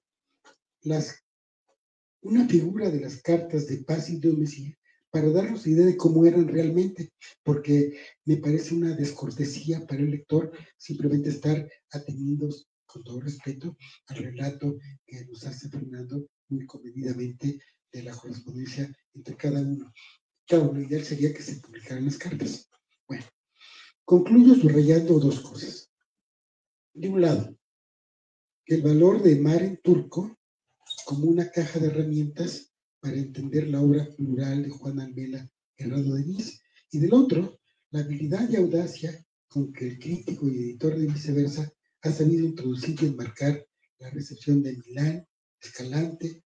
una figura de las cartas de paz y de Mesía para darnos idea de cómo eran realmente, porque me parece una descortesía para el lector simplemente estar atenidos, con todo respeto, al relato que nos hace Fernando muy comedidamente de la correspondencia entre cada uno. Claro, lo ideal sería que se publicaran las cartas. Bueno, concluyo subrayando dos cosas. De un lado, el valor de Maren Turco como una caja de herramientas para entender la obra plural de Juan Almela Gerardo Denis, y del otro, la habilidad y audacia con que el crítico y editor de Viceversa ha sabido introducir y enmarcar la recepción de Milán, Escalante,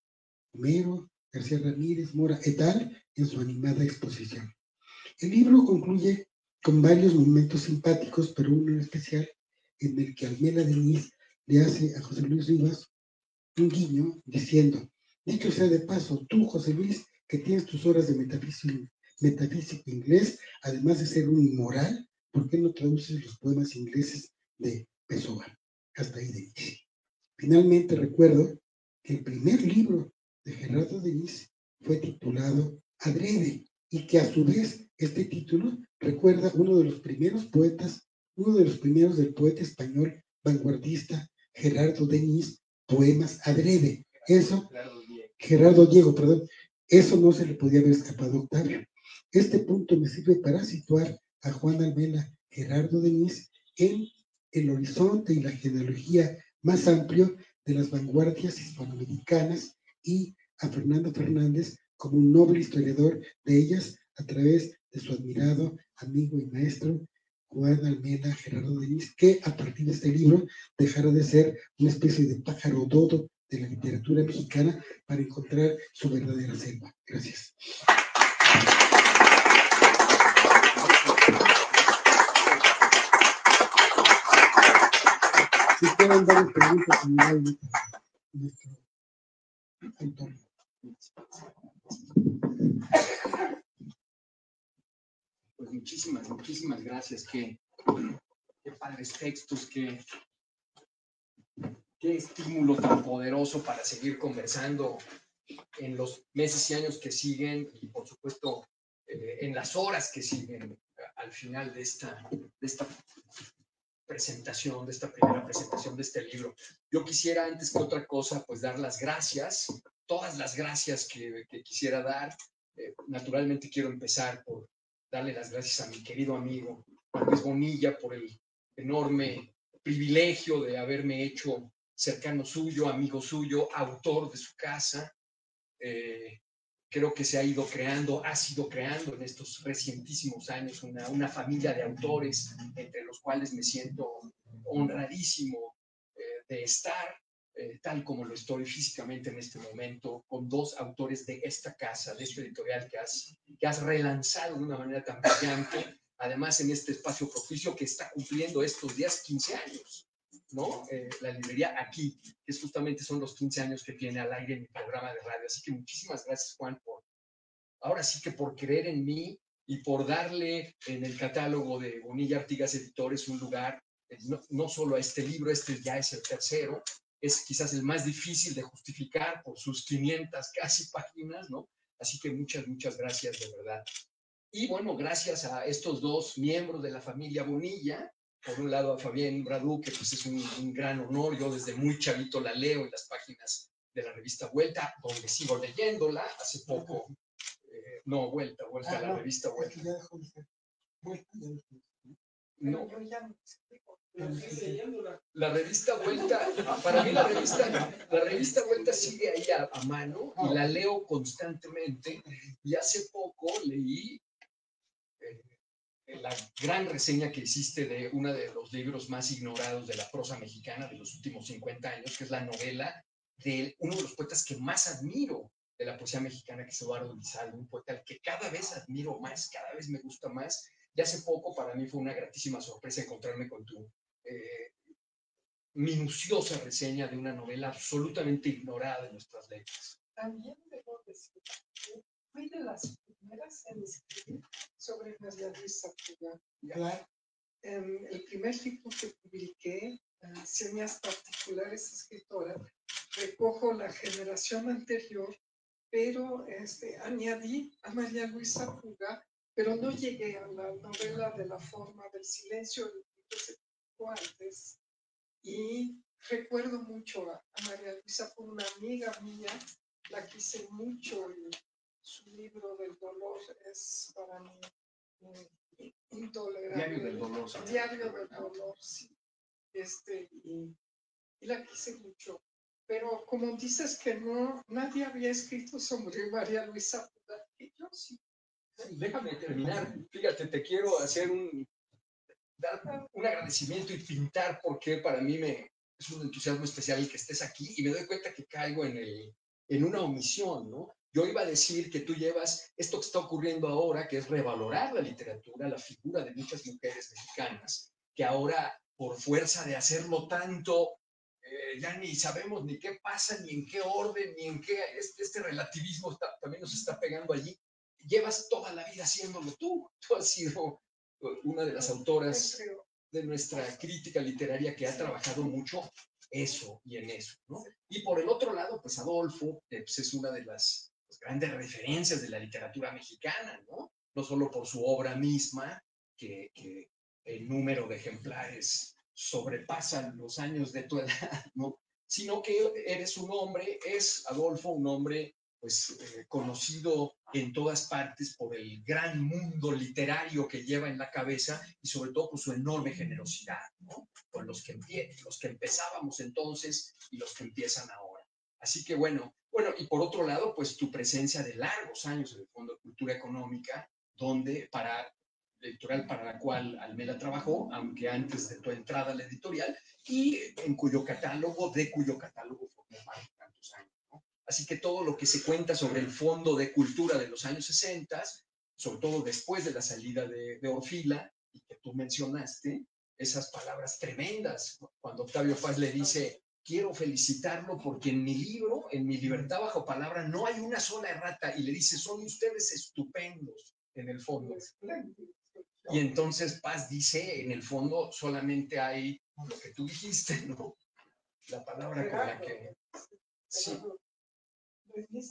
Homero, García Ramírez, Mora et al. En su animada exposición. El libro concluye con varios momentos simpáticos, pero uno en especial en el que Almela Denis le hace a José Luis Rivas un guiño diciendo: dicho sea de paso, tú, José Luis, que tienes tus horas de metafísico inglés, además de ser un inmoral, ¿por qué no traduces los poemas ingleses de Pessoa? Hasta ahí Denis. Finalmente recuerdo que el primer libro de Gerardo Denis fue titulado Adrede, y que a su vez este título recuerda uno de los primeros del poeta español vanguardista Gerardo Denis, Poemas Adrede. Eso, Gerardo Diego, perdón, eso no se le podía haber escapado a Octavio. Este punto me sirve para situar a Juan Almela Gerardo Denis en el horizonte y la genealogía más amplio de las vanguardias hispanoamericanas, y a Fernando Fernández como un noble historiador de ellas a través de su admirado amigo y maestro Juan Almela Gerardo Denis, que a partir de este libro dejará de ser una especie de pájaro dodo de la literatura mexicana para encontrar su verdadera selva. Gracias. Si quieren dar preguntas generalmente a nuestro autor. Pues muchísimas gracias. Qué padres textos, qué estímulo tan poderoso para seguir conversando en los meses y años que siguen, y por supuesto en las horas que siguen al final de esta presentación, de esta primera presentación de este libro. Yo quisiera, antes que otra cosa, pues dar las gracias, todas las gracias que quisiera dar. Naturalmente quiero empezar por darle las gracias a mi querido amigo Juan Luis Bonilla por el enorme privilegio de haberme hecho cercano suyo, amigo suyo, autor de su casa. Creo que ha sido creando en estos recientísimos años una familia de autores, entre los cuales me siento honradísimo de estar, tal como lo estoy físicamente en este momento, con dos autores de esta casa, de esta editorial que has relanzado de una manera tan brillante, además en este espacio propicio que está cumpliendo estos días 15 años. ¿No? La librería Aquí, que justamente son los 15 años que tiene al aire en mi programa de radio. Así que muchísimas gracias, Juan, ahora sí que por creer en mí y por darle en el catálogo de Bonilla Artigas Editores un lugar, no solo a este libro, este ya es el tercero, es quizás el más difícil de justificar por sus 500 casi páginas, ¿no? Así que muchas gracias de verdad. Y bueno, gracias a estos dos miembros de la familia Bonilla. Por un lado a Fabián Bradú, que pues es un gran honor. Yo desde muy chavito la leo en las páginas de la revista Vuelta, donde sigo leyéndola. Hace poco, Vuelta, la revista Vuelta. No. La revista Vuelta, para mí la revista Vuelta sigue ahí a mano y la leo constantemente. Y hace poco leí la gran reseña que hiciste de uno de los libros más ignorados de la prosa mexicana de los últimos 50 años, que es la novela de uno de los poetas que más admiro, de la poesía mexicana, que es Eduardo Lizalde, un poeta al que cada vez admiro más, cada vez me gusta más. Y hace poco para mí fue una gratísima sorpresa encontrarme con tu minuciosa reseña de una novela absolutamente ignorada de nuestras letras. También debo decir que fui de las primeras en escribir sobre María Luisa Puga. Claro. El primer libro que publiqué, Señas Particulares Escritora, recojo la generación anterior, pero añadí a María Luisa Puga, pero no llegué a la novela de La Forma del Silencio, el libro se publicó antes, y recuerdo mucho a María Luisa por una amiga mía, la quise mucho, y su libro del dolor es para mí intolerable. Diario del dolor. ¿Sí? Diario del dolor, sí. Y la quise mucho. Pero como dices que no, nadie había escrito sobre María Luisa Puga, y yo sí. Déjame terminar. Fíjate, te quiero dar un agradecimiento y pintar porque para mí es un entusiasmo especial el que estés aquí y me doy cuenta que caigo en una omisión, ¿no? Yo iba a decir que tú llevas esto que está ocurriendo ahora, que es revalorar la literatura, la figura de muchas mujeres mexicanas, que ahora, por fuerza de hacerlo tanto, ya ni sabemos ni qué pasa, ni en qué orden, ni en qué este relativismo también nos está pegando allí. Llevas toda la vida haciéndolo tú. Tú has sido una de las autoras de nuestra crítica literaria que ha trabajado mucho eso y en eso, ¿no? Y por el otro lado, pues Adolfo pues es una de las grandes referencias de la literatura mexicana, ¿no? No solo por su obra misma, que el número de ejemplares sobrepasan los años de tu edad, ¿no? Sino que eres un hombre, es Adolfo un hombre pues conocido en todas partes por el gran mundo literario que lleva en la cabeza y sobre todo por su enorme generosidad, ¿no? Con los que empezábamos entonces y los que empiezan ahora. Así que bueno, y por otro lado, pues tu presencia de largos años en el Fondo de Cultura Económica, donde editorial para la cual Almela trabajó, aunque antes de tu entrada a la editorial, y de cuyo catálogo formó parte tantos años. Así que todo lo que se cuenta sobre el Fondo de Cultura de los años 60, sobre todo después de la salida de Orfila, y que tú mencionaste, esas palabras tremendas, cuando Octavio Paz le dice, quiero felicitarlo porque en mi libro, en mi Libertad bajo palabra, no hay una sola errata, y le dice, son ustedes estupendos en el fondo. Y entonces Paz dice, en el fondo solamente hay lo que tú dijiste, ¿no? La palabra con la que... Sí.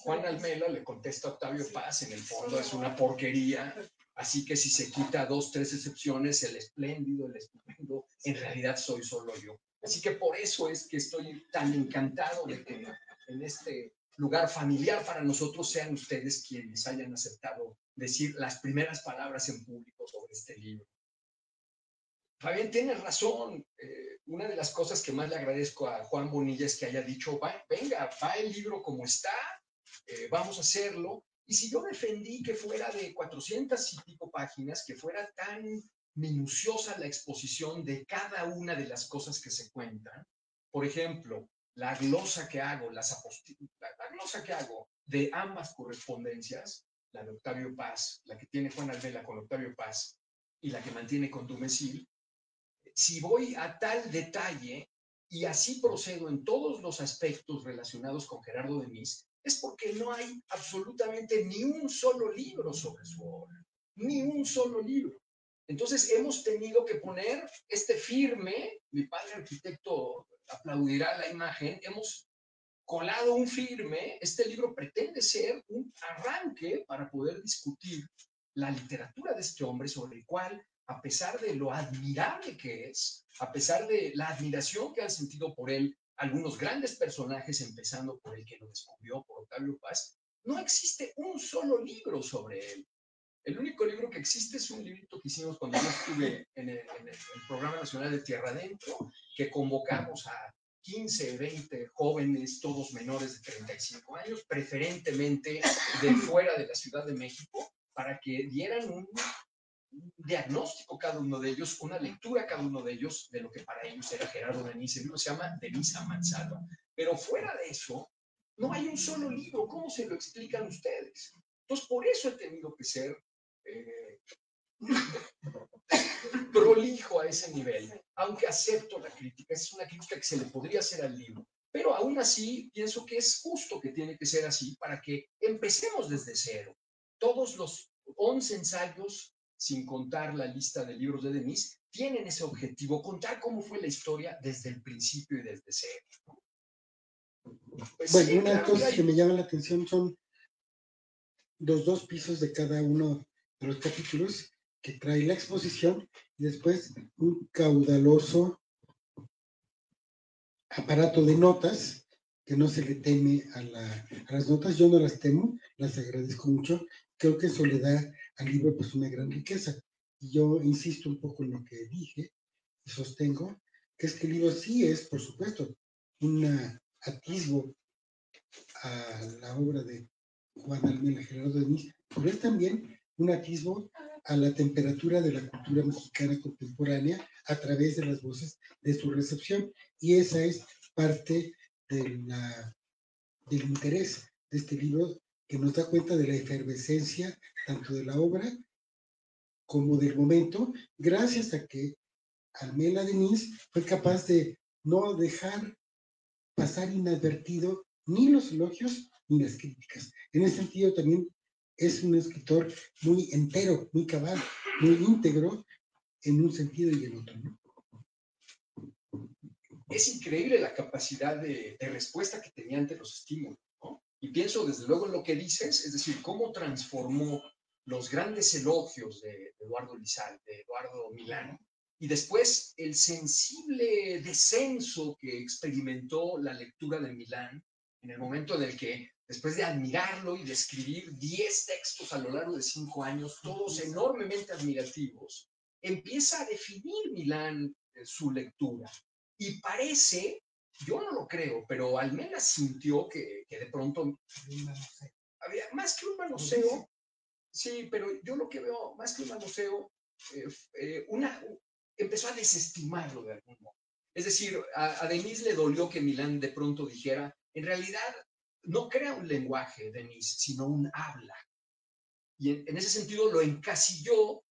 Juan Almela le contesta a Octavio Paz, en el fondo es una porquería, así que si se quita 2, 3 excepciones, el espléndido, el estupendo, en realidad soy solo yo. Así que por eso es que estoy tan encantado de que en este lugar familiar para nosotros sean ustedes quienes hayan aceptado decir las primeras palabras en público sobre este libro. Fabián, tienes razón. Una de las cosas que más le agradezco a Juan Bonilla es que haya dicho, venga, va el libro como está, vamos a hacerlo. Y si yo defendí que fuera de 400 y pico páginas, que fuera tan minuciosa la exposición de cada una de las cosas que se cuentan, por ejemplo, la glosa que hago, la glosa que hago de ambas correspondencias, la de Octavio Paz, la que tiene Juan Almela con Octavio Paz y la que mantiene con Dumézil, si voy a tal detalle y así procedo en todos los aspectos relacionados con Gerardo Denis, es porque no hay absolutamente ni un solo libro sobre su obra, ni un solo libro. Entonces hemos tenido que poner este firme, mi padre arquitecto aplaudirá la imagen, hemos colado un firme, este libro pretende ser un arranque para poder discutir la literatura de este hombre sobre el cual, a pesar de lo admirable que es, a pesar de la admiración que han sentido por él algunos grandes personajes, empezando por el que lo descubrió, por Octavio Paz, no existe un solo libro sobre él. El único libro que existe es un librito que hicimos cuando yo estuve en el Programa Nacional de Tierra Adentro, que convocamos a 15, 20 jóvenes, todos menores de 35 años, preferentemente de fuera de la Ciudad de México, para que dieran un diagnóstico cada uno de ellos, una lectura cada uno de ellos de lo que para ellos era Gerardo Denis. El libro se llama Denis Amanzado. Pero fuera de eso, No hay un solo libro. ¿Cómo se lo explican ustedes? Entonces, por eso he tenido que ser prolijo a ese nivel, aunque acepto la crítica. Es una crítica que se le podría hacer al libro. Pero aún así, pienso que es justo que tiene que ser así para que empecemos desde cero. Todos los 11 ensayos, sin contar la lista de libros de Denis, tienen ese objetivo, contar cómo fue la historia desde el principio y desde cero. Pues bueno, sí, una claro cosa que que me llama la atención son los 2 pisos de cada uno de los capítulos, que trae la exposición y después un caudaloso aparato de notas que no se le teme a las notas. Yo no las temo, las agradezco mucho. Creo que eso le da al libro pues una gran riqueza. Y yo insisto un poco en lo que dije y sostengo, que es que el libro sí es, por supuesto, un atisbo a la obra de Juan Almela Gerardo Denis, pero es también un atisbo a la temperatura de la cultura mexicana contemporánea a través de las voces de su recepción. Y esa es parte del interés de este libro, que nos da cuenta de la efervescencia tanto de la obra como del momento, gracias a que Almela Denis fue capaz de no dejar pasar inadvertido ni los elogios ni las críticas. En ese sentido también es un escritor muy entero, muy cabal, muy íntegro en un sentido y en otro, ¿no? Es increíble la capacidad de respuesta que tenía ante los estímulos, ¿no? Y pienso desde luego en lo que dices, es decir, cómo transformó los grandes elogios de Eduardo Lizal, de Eduardo Milán, y después el sensible descenso que experimentó la lectura de Milán en el momento en el que, después de admirarlo y de escribir 10 textos a lo largo de 5 años, todos enormemente admirativos, empieza a definir Milán su lectura. Y parece, yo no lo creo, pero Almela sintió que de pronto había más que un manoseo, sí, pero yo lo que veo, más que un manoseo, empezó a desestimarlo de algún modo. Es decir, a Denis le dolió que Milán de pronto dijera, en realidad no crea un lenguaje, Denis, sino un habla. Y en ese sentido lo encasilló,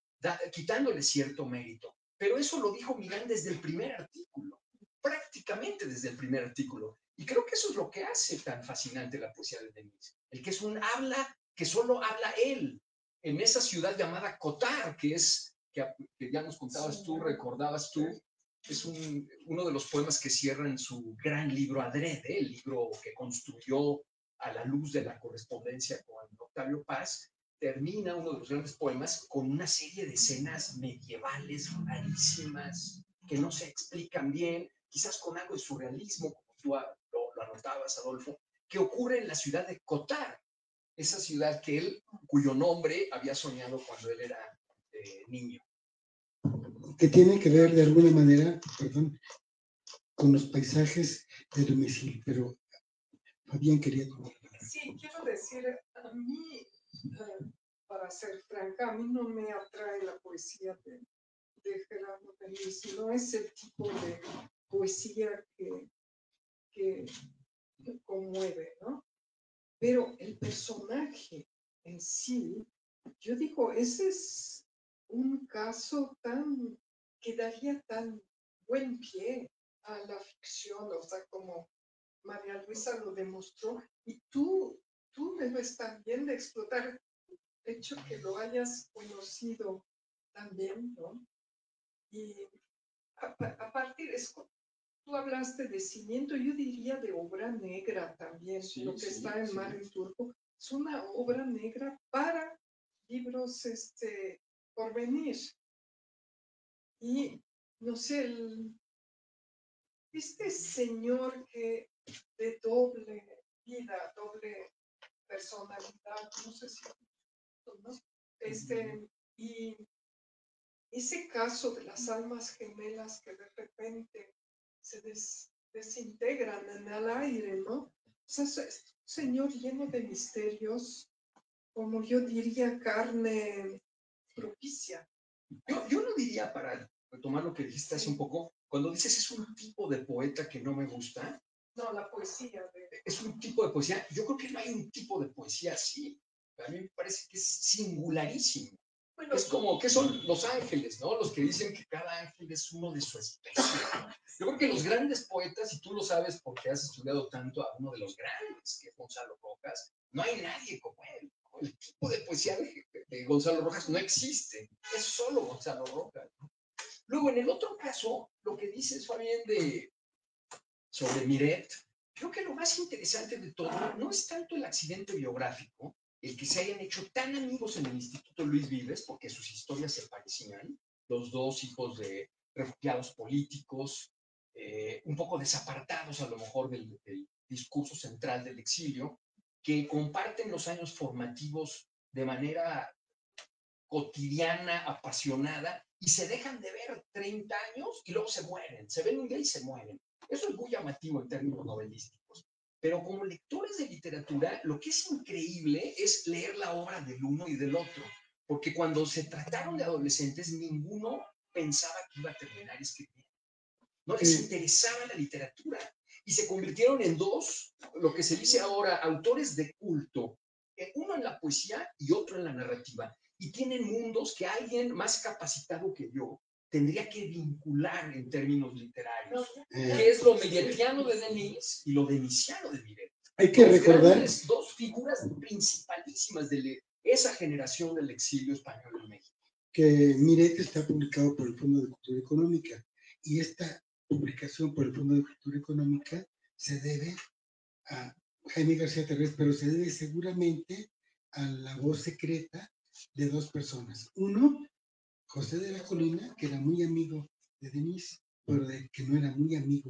quitándole cierto mérito. Pero eso lo dijo Milán desde el primer artículo, prácticamente desde el primer artículo. Y creo que eso es lo que hace tan fascinante la poesía de Denis. El que es un habla que solo habla él, en esa ciudad llamada Cotar, que ya nos contabas tú, recordabas tú, es uno de los poemas que cierran su gran libro Adrede, el libro que construyó a la luz de la correspondencia con Octavio Paz. Termina uno de los grandes poemas con una serie de escenas medievales rarísimas que no se explican bien, quizás con algo de surrealismo, como tú lo anotabas, Adolfo, que ocurre en la ciudad de Cotar, esa ciudad cuyo nombre había soñado cuando él era niño. Que tiene que ver de alguna manera, perdón, con los paisajes de Domicil, pero Fabián quería comentar. Sí, quiero decir, a mí, para ser franca, a mí no me atrae la poesía de Gerardo Denis, no es el tipo de poesía que conmueve, ¿no? Pero el personaje en sí, yo digo, ese es un caso que daría tan buen pie a la ficción, o sea, como María Luisa lo demostró, y tú debes también de explotar el hecho que lo hayas conocido también, ¿no? Y a partir de eso, tú hablaste de cimiento, yo diría de obra negra también, sí, lo que sí, está en sí. Mar en Turco, es una obra negra para libros por venir. Y, no sé, este señor que de doble vida, doble personalidad, no sé si, ¿no? Y ese caso de las almas gemelas que de repente se desintegran en el aire, ¿no? O sea, es un señor lleno de misterios, como yo diría, carne propicia. Yo no diría, para retomar lo que dijiste hace un poco, cuando dices es un tipo de poeta que no me gusta, No, la poesía. Es un tipo de poesía. Yo creo que no hay un tipo de poesía así. A mí me parece que es singularísimo. Bueno, es como, ¿qué son los ángeles, no? Los que dicen que cada ángel es uno de su especie. Yo creo que los grandes poetas, y tú lo sabes porque has estudiado tanto a uno de los grandes, que es Gonzalo Rojas, no hay nadie como él. El tipo de poesía de Gonzalo Rojas no existe. Es solo Gonzalo Rojas, ¿no? Luego, en el otro caso, lo que dices, Fabián, sobre Miret, creo que lo más interesante de todo no es tanto el accidente biográfico, el que se hayan hecho tan amigos en el Instituto Luis Vives, porque sus historias se parecían, los dos hijos de refugiados políticos, un poco desapartados a lo mejor del discurso central del exilio, que comparten los años formativos de manera cotidiana, apasionada, y se dejan de ver 30 años y luego se mueren, se ven un día y se mueren. Eso es muy llamativo en términos novelísticos. Pero como lectores de literatura, lo que es increíble es leer la obra del uno y del otro, porque cuando se trataron de adolescentes, ninguno pensaba que iba a terminar escribiendo. No les interesaba la literatura y se convirtieron en dos, lo que se dice ahora, autores de culto, uno en la poesía y otro en la narrativa, y tienen mundos que alguien más capacitado que yo tendría que vincular en términos literarios, que es lo milletiano de Denis y lo denisiano de Miret. Hay que recordar Dos figuras principalísimas de esa generación del exilio español en México. Que Miret está publicado por el Fondo de Cultura Económica, y esta publicación por el Fondo de Cultura Económica se debe a Jaime García Terrés, pero se debe seguramente a la voz secreta de dos personas. Uno, José de la Colina, que era muy amigo de Denise, pero que no era muy amigo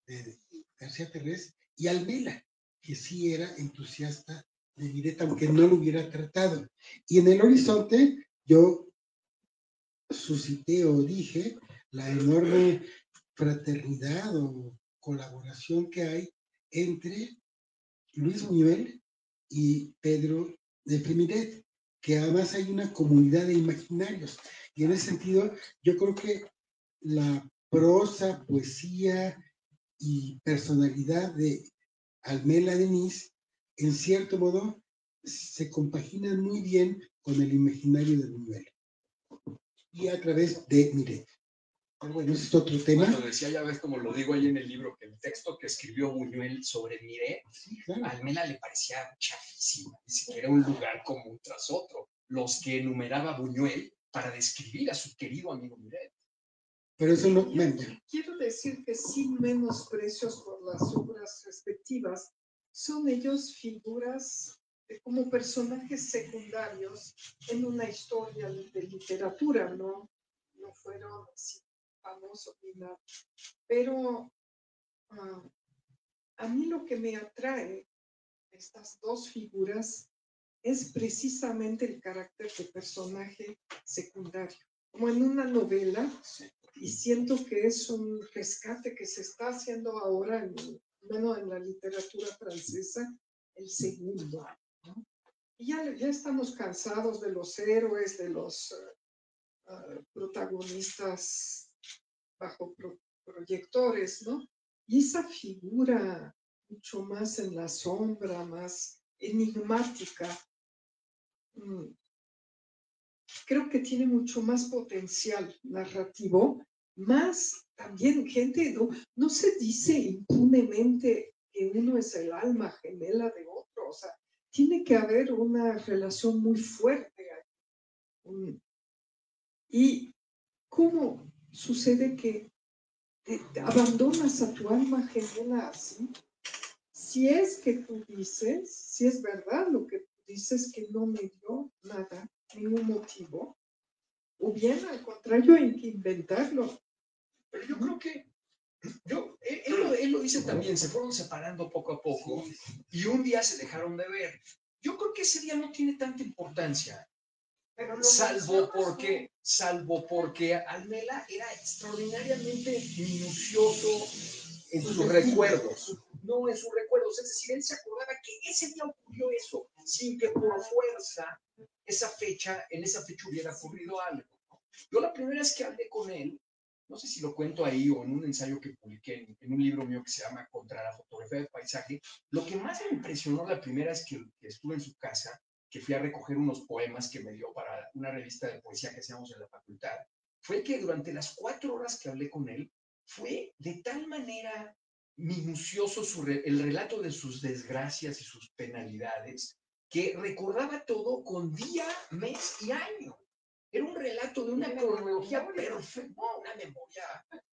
de García Terrés, y Almela, que sí era entusiasta de Miret, aunque no lo hubiera tratado. Y en El Horizonte, yo suscité o dije la enorme fraternidad o colaboración que hay entre Luis Buñuel y Pedro de Miret, que además hay una comunidad de imaginarios. Y en ese sentido, yo creo que la prosa, poesía y personalidad de Almela Denis, en cierto modo, se compaginan muy bien con el imaginario de Buñuel y a través de Miret. Pero bueno, ese es otro tema. Bueno, decía, ya ves como lo digo ahí en el libro, que el texto que escribió Buñuel sobre Miret, sí, claro, a Almela le parecía chafísima, dice que era un lugar común tras otro, los que enumeraba Buñuel para describir a su querido amigo Miret. Pero eso no... Quiero decir que sin menosprecios por las obras respectivas, son ellos figuras como personajes secundarios en una historia de literatura, no fueron así famosos ni nada. Pero a mí lo que me atrae estas dos figuras es precisamente el carácter de personaje secundario. Como en una novela, y siento que es un rescate que se está haciendo ahora, menos en la literatura francesa, el segundo, ¿no? Y ya estamos cansados de los héroes, de los protagonistas bajo proyectores, ¿no? Y esa figura mucho más en la sombra, más enigmática, creo que tiene mucho más potencial narrativo, más también gente, no se dice impunemente que uno es el alma gemela de otro, o sea, tiene que haber una relación muy fuerte ahí. Y cómo sucede que te abandonas a tu alma gemela así, si es que tú dices, si es verdad lo que tú dices, que no me dio nada, ningún motivo, o bien al contrario hay que inventarlo. Pero yo creo que él lo dice también, se fueron separando poco a poco y un día se dejaron de ver. Yo creo que ese día no tiene tanta importancia, salvo porque Almela era extraordinariamente minucioso en sus recuerdos. No, en sus recuerdos. Es decir, él se acordaba que ese día ocurrió eso, sin que por fuerza en esa fecha hubiera ocurrido algo. Yo la primera vez que hablé con él, no sé si lo cuento ahí o en un ensayo que publiqué en un libro mío que se llama Contra la fotografía del paisaje, lo que más me impresionó la primera vez que estuve en su casa, que fui a recoger unos poemas que me dio para una revista de poesía que hacíamos en la facultad, fue que durante las 4 horas que hablé con él, fue de tal manera minucioso el relato de sus desgracias y sus penalidades, que recordaba todo con día, mes y año. Era un relato de una cronología perfecta, no, una memoria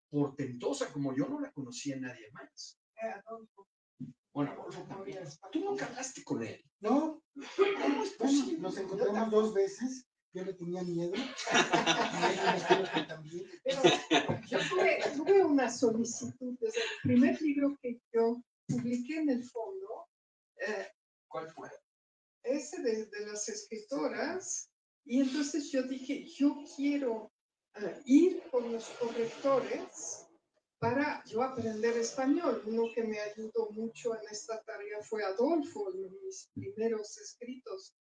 portentosa, como yo no la conocía en nadie más. Bueno, Adolfo también. ¿Tú nunca hablaste con él? No, ¿Cómo es posible? nos encontramos 2 veces. Yo le tenía miedo. Y él me dijo que también. Pero yo tuve una solicitud desde el primer libro que yo publiqué en el fondo. ¿Cuál fue? Ese de las escritoras. Y entonces yo dije, yo quiero ir con los correctores para yo aprender español. Uno que me ayudó mucho en esta tarea fue Adolfo, en mis primeros escritos.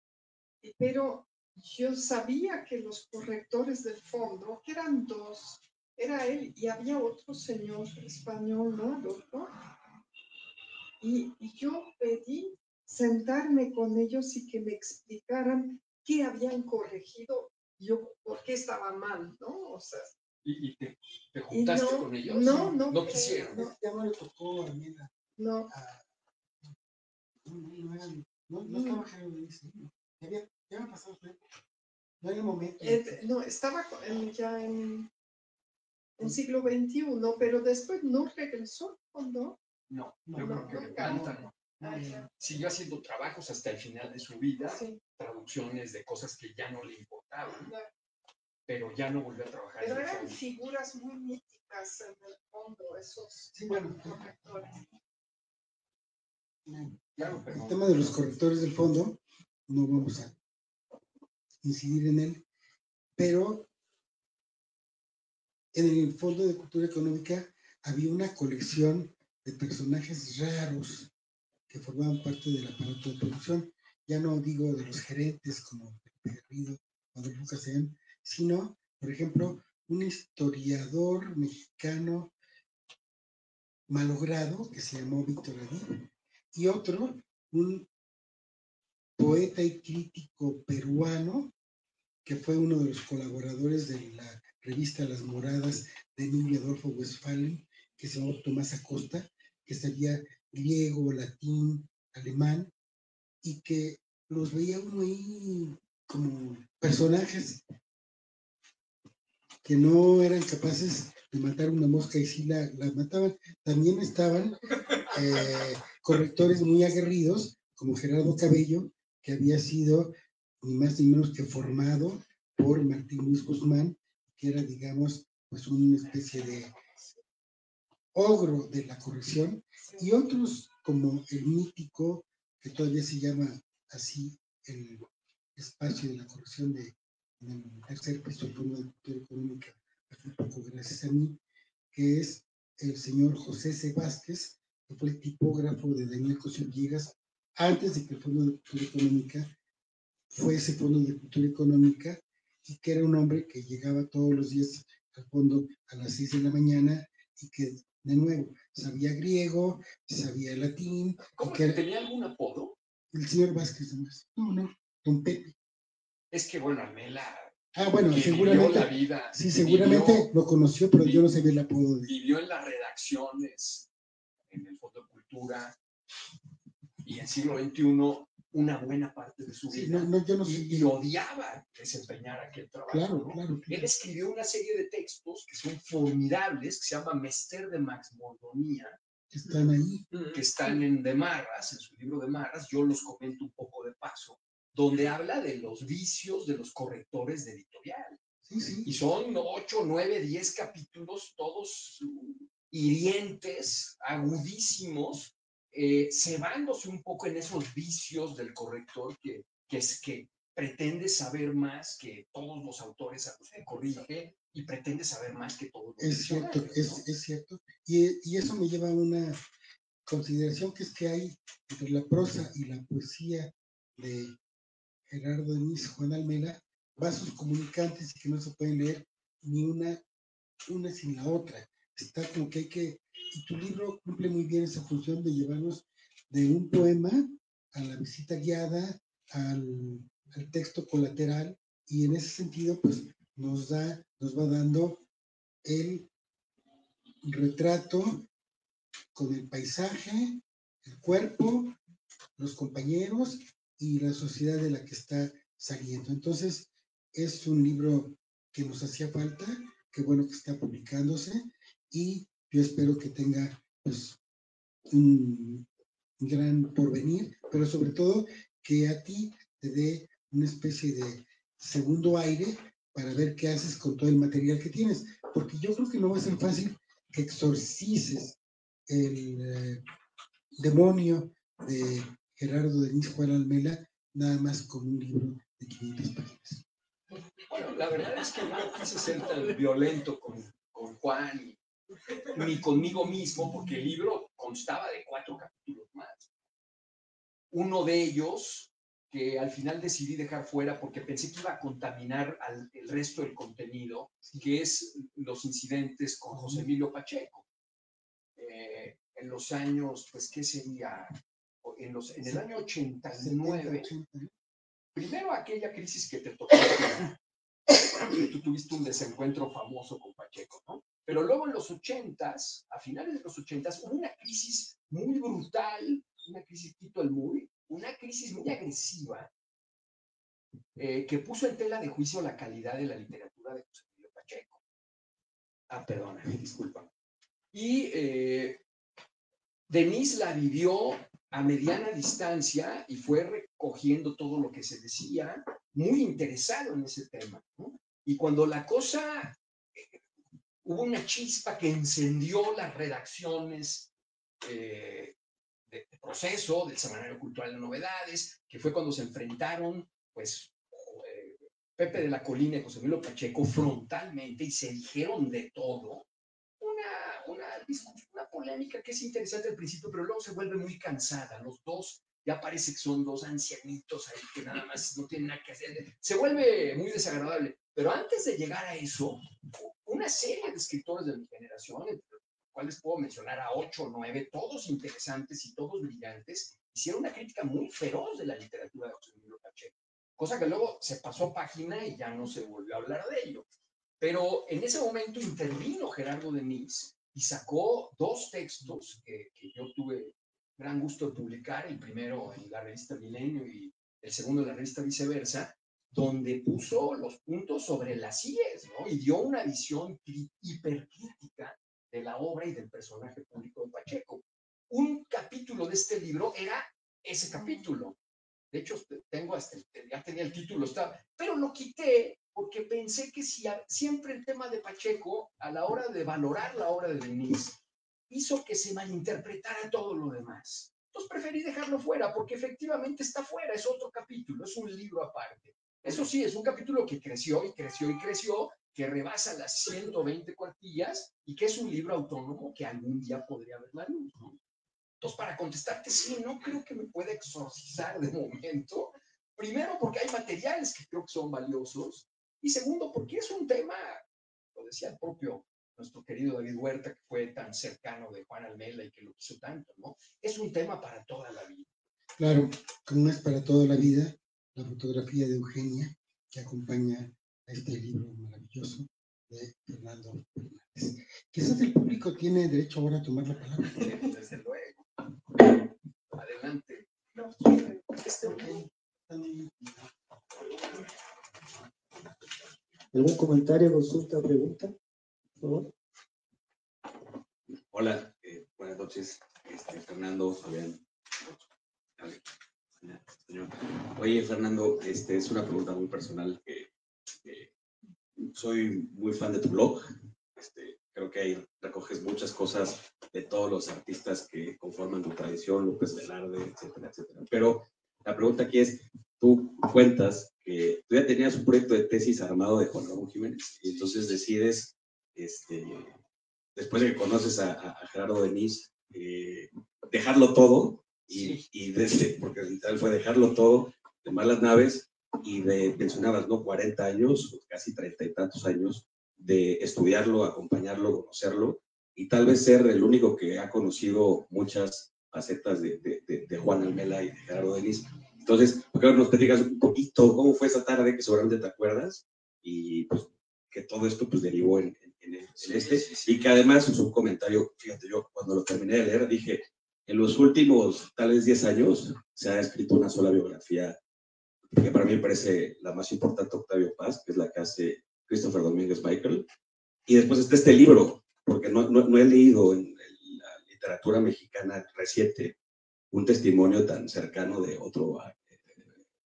Pero yo sabía que los correctores del fondo, que eran 2, era él y había otro señor español, ¿no, Adolfo? Y yo pedí sentarme con ellos y que me explicaran qué habían corregido, yo por qué estaba mal, ¿no? O sea, ¿Y te juntaste con ellos? No quisieron. No, ya no le tocó a mí. No. No estaba Jairo Denis, ya había pasado tiempo. No era el momento. No, estaba ya en siglo XXI, pero después no regresó, ¿no? No, yo creo que de planta no. Siguió haciendo trabajos hasta el final de su vida, Sí. traducciones de cosas que ya no le importaban, pero ya no volvió a trabajar. Pero eran figuras muy míticas en el fondo, esos correctores. Claro, pero el tema de los correctores del fondo, no vamos a incidir en él, pero en el Fondo de Cultura Económica había una colección de personajes raros que formaban parte del aparato de producción. Ya no digo de los gerentes como Pepe Garrido o de Lucas Sean, sino, por ejemplo, un historiador mexicano malogrado que se llamó Víctor Adib, y otro, un poeta y crítico peruano que fue uno de los colaboradores de la revista Las Moradas de Emilio Adolfo Westphalen, que se llamó Tomás Acosta, que sabía griego, latín, alemán, y que los veía uno ahí como personajes que no eran capaces de matar una mosca y sí la mataban. También estaban correctores muy aguerridos, como Gerardo Cabello, que había sido ni más ni menos que formado por Martín Luis Guzmán, que era, digamos, pues una especie de ogro de la corrección, y otros como el mítico, que todavía se llama así, el espacio de la corrección del tercer piso del Fondo de Cultura Económica, hace poco gracias a mí, que es el señor José C. Vázquez, que fue el tipógrafo de Daniel Cosío Villegas, antes de que el Fondo de Cultura Económica fuese Fondo de Cultura Económica, y que era un hombre que llegaba todos los días al fondo a las 6 de la mañana y que, de nuevo, sabía griego, sabía latín. ¿Cómo que tenía algún apodo? El señor Vázquez, además. No, don Pepe. Es que, bueno, Armela. Bueno, seguramente. La vida, sí, seguramente lo conoció, pero yo no sabía el apodo de. Vivió en las redacciones, en el Fondo de Cultura, y en siglo XXI, una buena parte de su vida. Yo no sé. Y odiaba desempeñar aquel trabajo. Claro, ¿no? claro. Él escribió una serie de textos que son formidables, que se llama Mester de Maxmordomía. Están ahí. Que están en De Marras, en su libro De Marras. Yo los comento un poco de paso, donde habla de los vicios de los correctores de editorial. Sí. Y son 8, 9, 10 capítulos, todos hirientes, agudísimos, cebándose un poco en esos vicios del corrector que pretende saber más que todos los autores a los que corrige y pretende saber más que todos los Es cierto, ¿no? es cierto. Y eso me lleva a una consideración, que es que hay entre la prosa y la poesía de Gerardo Denis, Juan Almela, vasos comunicantes y que no se pueden leer ni una una sin la otra. Está como que hay que, y tu libro cumple muy bien esa función de llevarnos de un poema a la visita guiada, al texto colateral, y en ese sentido, pues nos va dando el retrato con el paisaje, el cuerpo, los compañeros y la sociedad de la que está saliendo. Entonces, es un libro que nos hacía falta, qué bueno que está publicándose, y yo espero que tenga pues un gran porvenir, pero sobre todo que a ti te dé una especie de segundo aire para ver qué haces con todo el material que tienes, porque yo creo que no va a ser fácil que exorcices el demonio de Gerardo Denis Juan Almela nada más con un libro de 500 páginas. Bueno, la verdad es que no quise ser tan violento con Juan ni conmigo mismo, porque el libro constaba de 4 capítulos más. Uno de ellos que al final decidí dejar fuera porque pensé que iba a contaminar el resto del contenido, que es los incidentes con José Emilio Pacheco. En los años, pues, ¿qué sería? En el año 89, primero aquella crisis que te tocó, que tú tuviste un desencuentro famoso con Pacheco, ¿no? Pero luego en los 80s, a finales de los 80s, hubo una crisis muy brutal, una crisis Tito el Muy, una crisis muy agresiva, que puso en tela de juicio la calidad de la literatura de José Emilio Pacheco. Perdona, disculpa. Y Denis la vivió a mediana distancia y fue recogiendo todo lo que se decía, muy interesado en ese tema, ¿no? Y cuando la cosa, hubo una chispa que encendió las redacciones de Proceso, del Semanario Cultural de Novedades, que fue cuando se enfrentaron, pues, Pepe de la Colina y José Emilio Pacheco frontalmente y se dijeron de todo. Una polémica que es interesante al principio, pero luego se vuelve muy cansada. Los dos ya parece que son dos ancianitos ahí que nada más no tienen nada que hacer. Se vuelve muy desagradable. Pero antes de llegar a eso, una serie de escritores de mi generación, entre los cuales puedo mencionar a 8 o 9, todos interesantes y todos brillantes, hicieron una crítica muy feroz de la literatura de José Emilio Pacheco, cosa que luego se pasó página y ya no se volvió a hablar de ello. Pero en ese momento intervino Gerardo Denis y sacó 2 textos que yo tuve gran gusto de publicar, el primero en la revista Milenio y el segundo en la revista Viceversa, donde puso los puntos sobre las IES, ¿no? Y dio una visión hipercrítica de la obra y del personaje público de Pacheco. Un capítulo de este libro era ese capítulo. De hecho, ya tenía el título, pero lo quité porque pensé que siempre el tema de Pacheco, a la hora de valorar la obra de Denis, hizo que se malinterpretara todo lo demás. Entonces preferí dejarlo fuera, porque efectivamente está fuera, es otro capítulo, es un libro aparte. Eso sí, es un capítulo que creció y creció y creció, que rebasa las 120 cuartillas y que es un libro autónomo que algún día podría ver la luz, ¿no? Entonces, para contestarte, sí, no creo que me pueda exorcizar de momento. Primero, porque hay materiales que creo que son valiosos. Y segundo, porque es un tema, lo decía el propio nuestro querido David Huerta, que fue tan cercano de Juan Almela y que lo quiso tanto, ¿no? Es un tema para toda la vida. Claro, como es para toda la vida, la fotografía de Eugenia, que acompaña a este libro maravilloso de Fernando Fernández. Quizás el público tiene derecho ahora a tomar la palabra. Sí, desde luego. Adelante. ¿Algún comentario, consulta o pregunta? Por favor. Hola, buenas noches, Fernando, Fabián. Oye, Fernando, es una pregunta muy personal que soy muy fan de tu blog. Creo que ahí recoges muchas cosas de todos los artistas que conforman tu tradición, López Velarde, etcétera, etcétera. Pero la pregunta aquí es, tú cuentas que tú ya tenías un proyecto de tesis armado de Juan Ramón Jiménez y entonces decides, después de que conoces a Gerardo Denis, dejarlo todo porque literal fue dejarlo todo, tomar las naves y mencionabas, ¿no? 40 años, casi 30 y tantos años de estudiarlo, acompañarlo, conocerlo, y tal vez ser el único que ha conocido muchas facetas de Juan Almela y de Gerardo Denis. Entonces, ¿por qué no nos platicas un poquito cómo fue esa tarde, que seguramente te acuerdas? Y pues que todo esto pues derivó en y que además es un comentario, fíjate, yo cuando lo terminé de leer dije, en los últimos tal vez 10 años se ha escrito una sola biografía que para mí me parece la más importante, Octavio Paz, que es la que hace Christopher Domínguez Michael, y después está este libro, porque no he leído en la literatura mexicana reciente un testimonio tan cercano de otro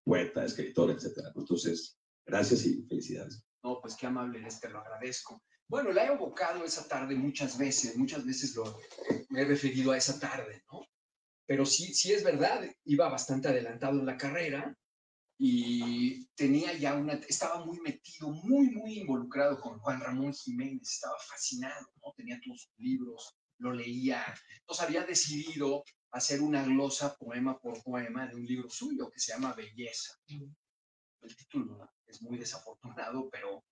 poeta, escritor, etcétera. Entonces, gracias y felicidades. No, pues qué amable eres, te lo agradezco. Bueno, la he evocado esa tarde muchas veces me he referido a esa tarde, ¿no? Pero sí es verdad, iba bastante adelantado en la carrera y tenía ya estaba muy metido, muy involucrado con Juan Ramón Jiménez, estaba fascinado, ¿no? Tenía todos sus libros, lo leía. Entonces había decidido hacer una glosa poema por poema de un libro suyo que se llama Belleza. El título es muy desafortunado, pero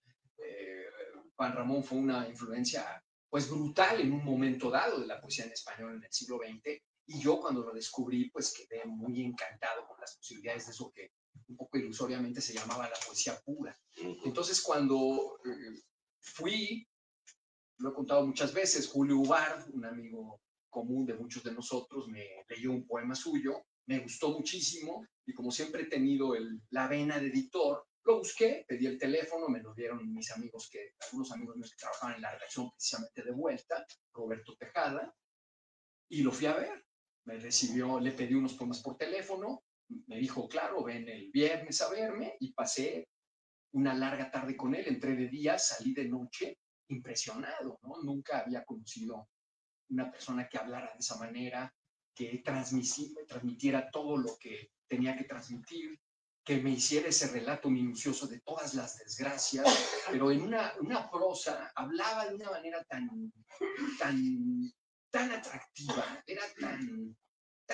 Juan Ramón fue una influencia pues brutal en un momento dado de la poesía en español en el siglo XX, y yo cuando lo descubrí pues quedé muy encantado con las posibilidades de eso que un poco ilusoriamente se llamaba la poesía pura. Entonces cuando fui, lo he contado muchas veces, Julio Ubard, un amigo común de muchos de nosotros, me leyó un poema suyo, me gustó muchísimo, y como siempre he tenido la vena de editor, lo busqué, pedí el teléfono, me lo dieron mis amigos, algunos amigos míos que trabajaban en la redacción precisamente de Vuelta, Roberto Tejada, y lo fui a ver. Me recibió, le pedí unos poemas por teléfono, me dijo, claro, ven el viernes a verme, y pasé una larga tarde con él, entré de día, salí de noche, impresionado, ¿no? Nunca había conocido una persona que hablara de esa manera, que transmitiera todo lo que tenía que transmitir, que me hiciera ese relato minucioso de todas las desgracias, pero en una prosa hablaba de una manera tan atractiva, era tan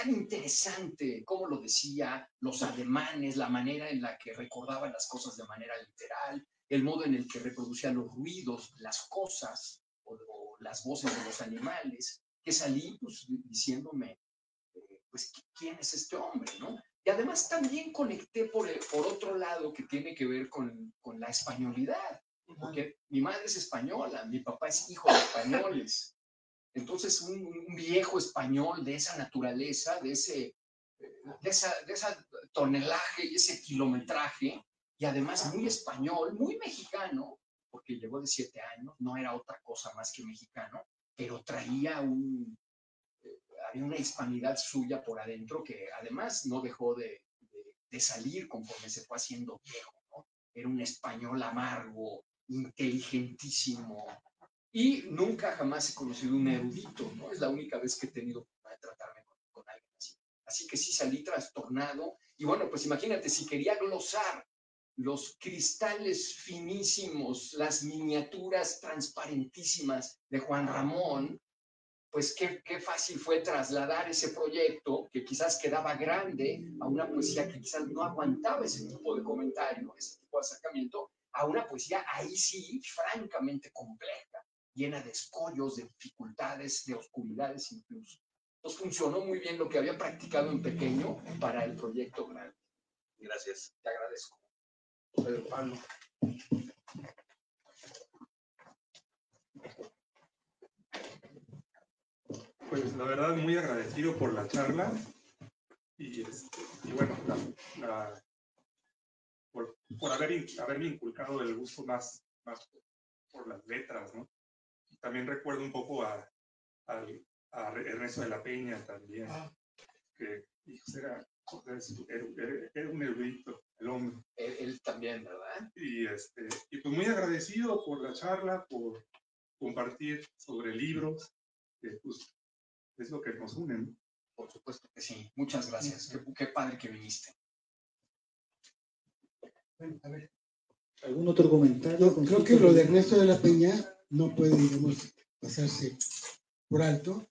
interesante cómo lo decía, los ademanes, la manera en la que recordaba las cosas de manera literal, el modo en el que reproducía los ruidos, las cosas o las voces de los animales, que salí pues, diciéndome, pues, ¿quién es este hombre, no? Y además también conecté por otro lado que tiene que ver con la españolidad, porque mi madre es española, mi papá es hijo de españoles. Entonces, un viejo español de esa naturaleza, de esa tonelaje y ese kilometraje, y además muy español, muy mexicano, porque llegó de 7 años, no era otra cosa más que mexicano, pero traía había una hispanidad suya por adentro que además no dejó de salir conforme se fue haciendo viejo, ¿no? Era un español amargo, inteligentísimo, y nunca jamás he conocido un erudito, ¿no? Es la única vez que he tenido que tratarme con alguien así. Así que sí salí trastornado, y bueno, pues imagínate, si quería glosar los cristales finísimos, las miniaturas transparentísimas de Juan Ramón, pues qué fácil fue trasladar ese proyecto, que quizás quedaba grande, a una poesía que quizás no aguantaba ese tipo de comentario, ese tipo de acercamiento, a una poesía ahí sí francamente compleja, llena de escollos, de dificultades, de oscuridades incluso. Entonces funcionó muy bien lo que había practicado en pequeño para el proyecto grande. Gracias. Te agradezco. Pedro Pablo. Pues la verdad muy agradecido por la charla y bueno, por haberme inculcado el gusto más por las letras, ¿no? También recuerdo un poco a Ernesto de la Peña también, que era un erudito, el hombre. Él también, ¿verdad? Y pues muy agradecido por la charla, por compartir sobre libros, que pues es lo que nos une, ¿no? Por supuesto que sí. Muchas gracias. Qué padre que viniste. Bueno, a ver, ¿algún otro comentario? Creo que lo de Ernesto de la Peña no puede, digamos, pasarse por alto,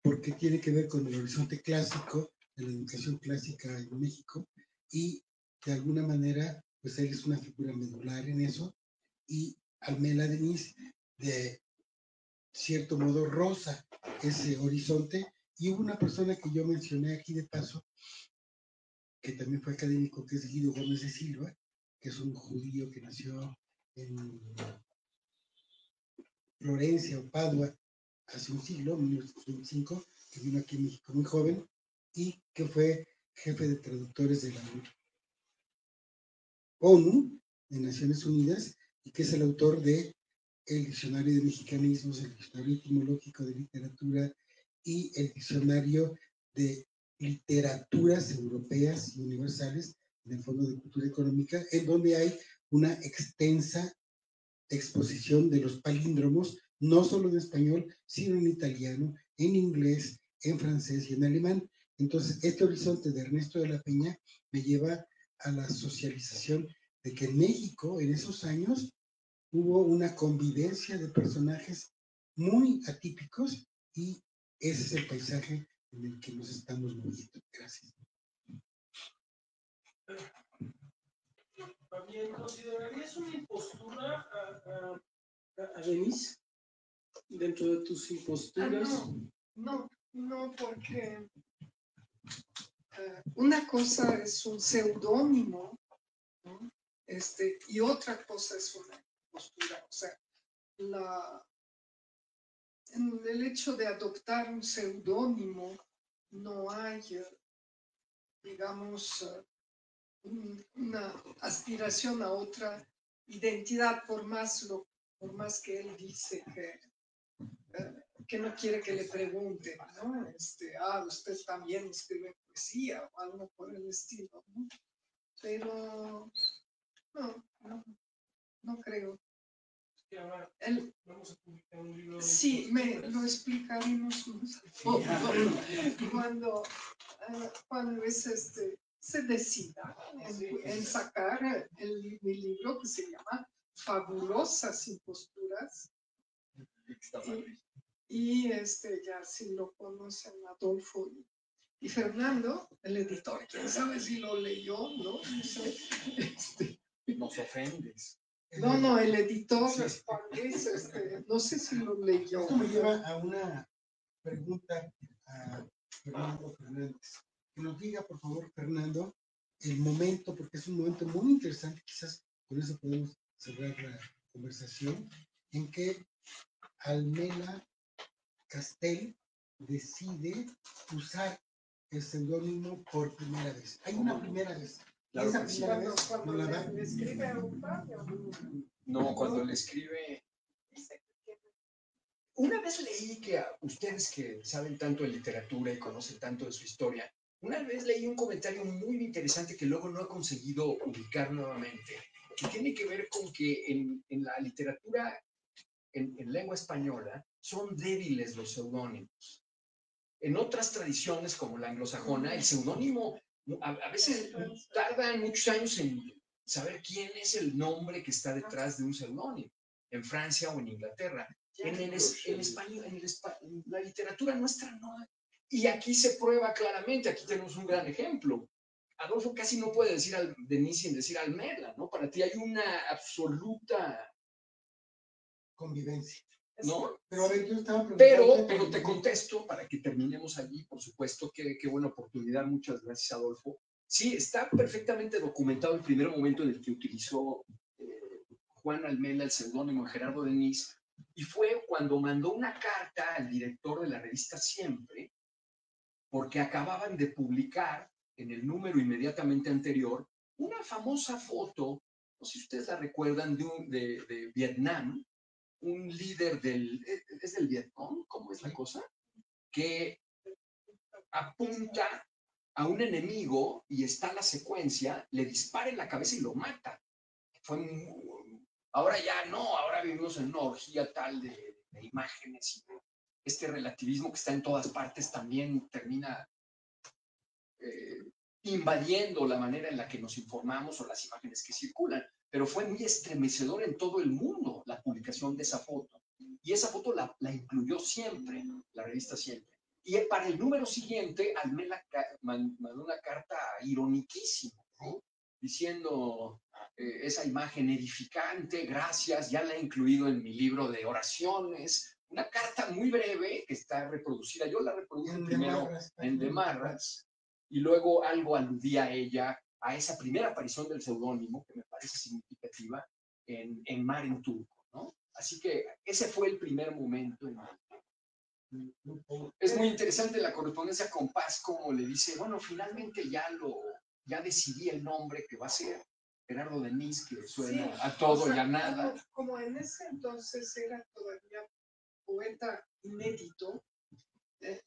porque tiene que ver con el horizonte clásico de la educación clásica en México, y de alguna manera, pues él es una figura medular en eso, y Almela Denis, de cierto modo roza ese horizonte. Y hubo una persona que yo mencioné aquí de paso, que también fue académico, que es Guido Gómez de Silva, que es un judío que nació en Florencia o Padua hace un siglo, 1925, que vino aquí a México muy joven y que fue jefe de traductores de la ONU, de Naciones Unidas, y que es el autor de el Diccionario de Mexicanismos, el Diccionario Etimológico de Literatura y el Diccionario de Literaturas Europeas y Universales del Fondo de Cultura Económica, en donde hay una extensa exposición de los palíndromos, no solo en español, sino en italiano, en inglés, en francés y en alemán. Entonces, este horizonte de Ernesto de la Peña me lleva a la socialización de que en México, en esos años, hubo una convivencia de personajes muy atípicos y ese es el paisaje en el que nos estamos moviendo. Gracias. Fabián, ¿considerarías una impostura a Denise dentro de tus imposturas? No, porque una cosa es un seudónimo, ¿no? Y otra cosa es una impostura. O sea, en el hecho de adoptar un seudónimo no hay, digamos, una aspiración a otra identidad, por más que él dice que no quiere que le pregunten, ¿no? Usted también escribe poesía o algo por el estilo, ¿no? Pero no creo. Y ahora vamos a publicar un libro. Sí, lo explicaremos cuando se decida en sacar mi libro que se llama Fabulosas Imposturas. Y ya si lo conocen Adolfo y Fernando, el editor, quién sabe si lo leyó, ¿no? No sé. Nos ofendes. No, el editor, Juan Luis, no sé si lo leyó. Esto me lleva a una pregunta a Fernando Fernández. Que nos diga, por favor, Fernando, el momento, porque es un momento muy interesante, quizás con eso podemos cerrar la conversación, en que Almela Castel decide usar el seudónimo por primera vez. Hay una primera vez. Claro Esa que sí. primera vez Cuando no la da. le escribe a Octavio. No, cuando le escribe. Una vez leí que a ustedes que saben tanto de literatura y conocen tanto de su historia, una vez leí un comentario muy interesante que luego no he conseguido ubicar nuevamente, que tiene que ver con que en la literatura en lengua española son débiles los seudónimos. En otras tradiciones como la anglosajona, el seudónimo a veces tardan muchos años en saber quién es el nombre que está detrás de un seudónimo, en Francia o en Inglaterra. En español, en la literatura nuestra no. Y aquí se prueba claramente, aquí tenemos un gran ejemplo. Adolfo casi no puede decir Denis sin decir Almela, ¿no? Para ti hay una absoluta convivencia. ¿No? Pero a ver, yo estaba preguntando. Pero te contesto para que terminemos allí, por supuesto, qué buena oportunidad, muchas gracias, Adolfo. Sí, está perfectamente documentado el primer momento en el que utilizó Juan Almela el seudónimo de Gerardo Denis, y fue cuando mandó una carta al director de la revista Siempre, porque acababan de publicar en el número inmediatamente anterior una famosa foto, no sé si ustedes la recuerdan, de Vietnam, un líder ¿es del Vietcong? ¿Cómo es la cosa? Que apunta a un enemigo y está la secuencia, le dispara en la cabeza y lo mata. Ahora ya no, ahora vivimos en una orgía tal de imágenes y este relativismo que está en todas partes también termina invadiendo la manera en la que nos informamos o las imágenes que circulan. Pero fue muy estremecedor en todo el mundo la publicación de esa foto. Y esa foto la incluyó Siempre, la revista Siempre. Y para el número siguiente, Almela mandó una carta ironiquísima, ¿no? Diciendo, esa imagen edificante, gracias, ya la he incluido en mi libro de oraciones, una carta muy breve que está reproducida, yo la reproduje primero en De Marras, y luego algo aludía a ella, a esa primera aparición del seudónimo, que me parece significativa, en Mar en Turco, ¿no? Así que ese fue el primer momento. Es muy interesante la correspondencia con Paz, como le dice, bueno, finalmente ya decidí el nombre que va a ser Gerardo Denis, que suena Sí, a todo o sea, y a nada. Como en ese entonces era todavía poeta inédito,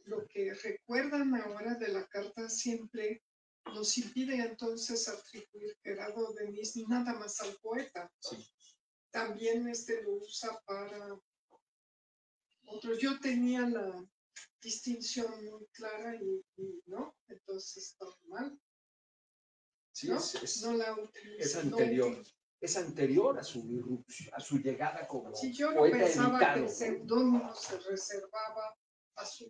lo que recuerdan ahora de la carta siempre nos impide entonces atribuir Gerardo Denis nada más al poeta. Sí. También lo usa para otros. Yo tenía la distinción muy clara y no, entonces está mal. Sí, ¿No? es No la utilizo. es anterior. Es anterior a su llegada como Si yo no poeta pensaba editado, que el ¿no? seudónimo se reservaba a sus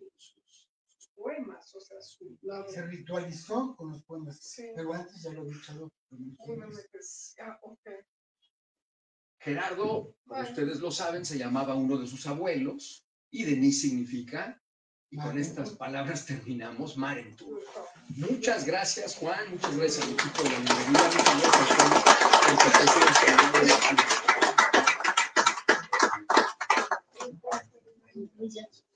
poemas, o sea, su lado. Se ritualizó con los poemas, Sí. pero antes ya lo había echado. Okay. Gerardo, como ustedes lo saben, se llamaba uno de sus abuelos y Denis significa, y con estas palabras terminamos, Mar en Turco. Muchas gracias, Juan, muchas gracias al equipo de la librería, muchas gracias a todos por su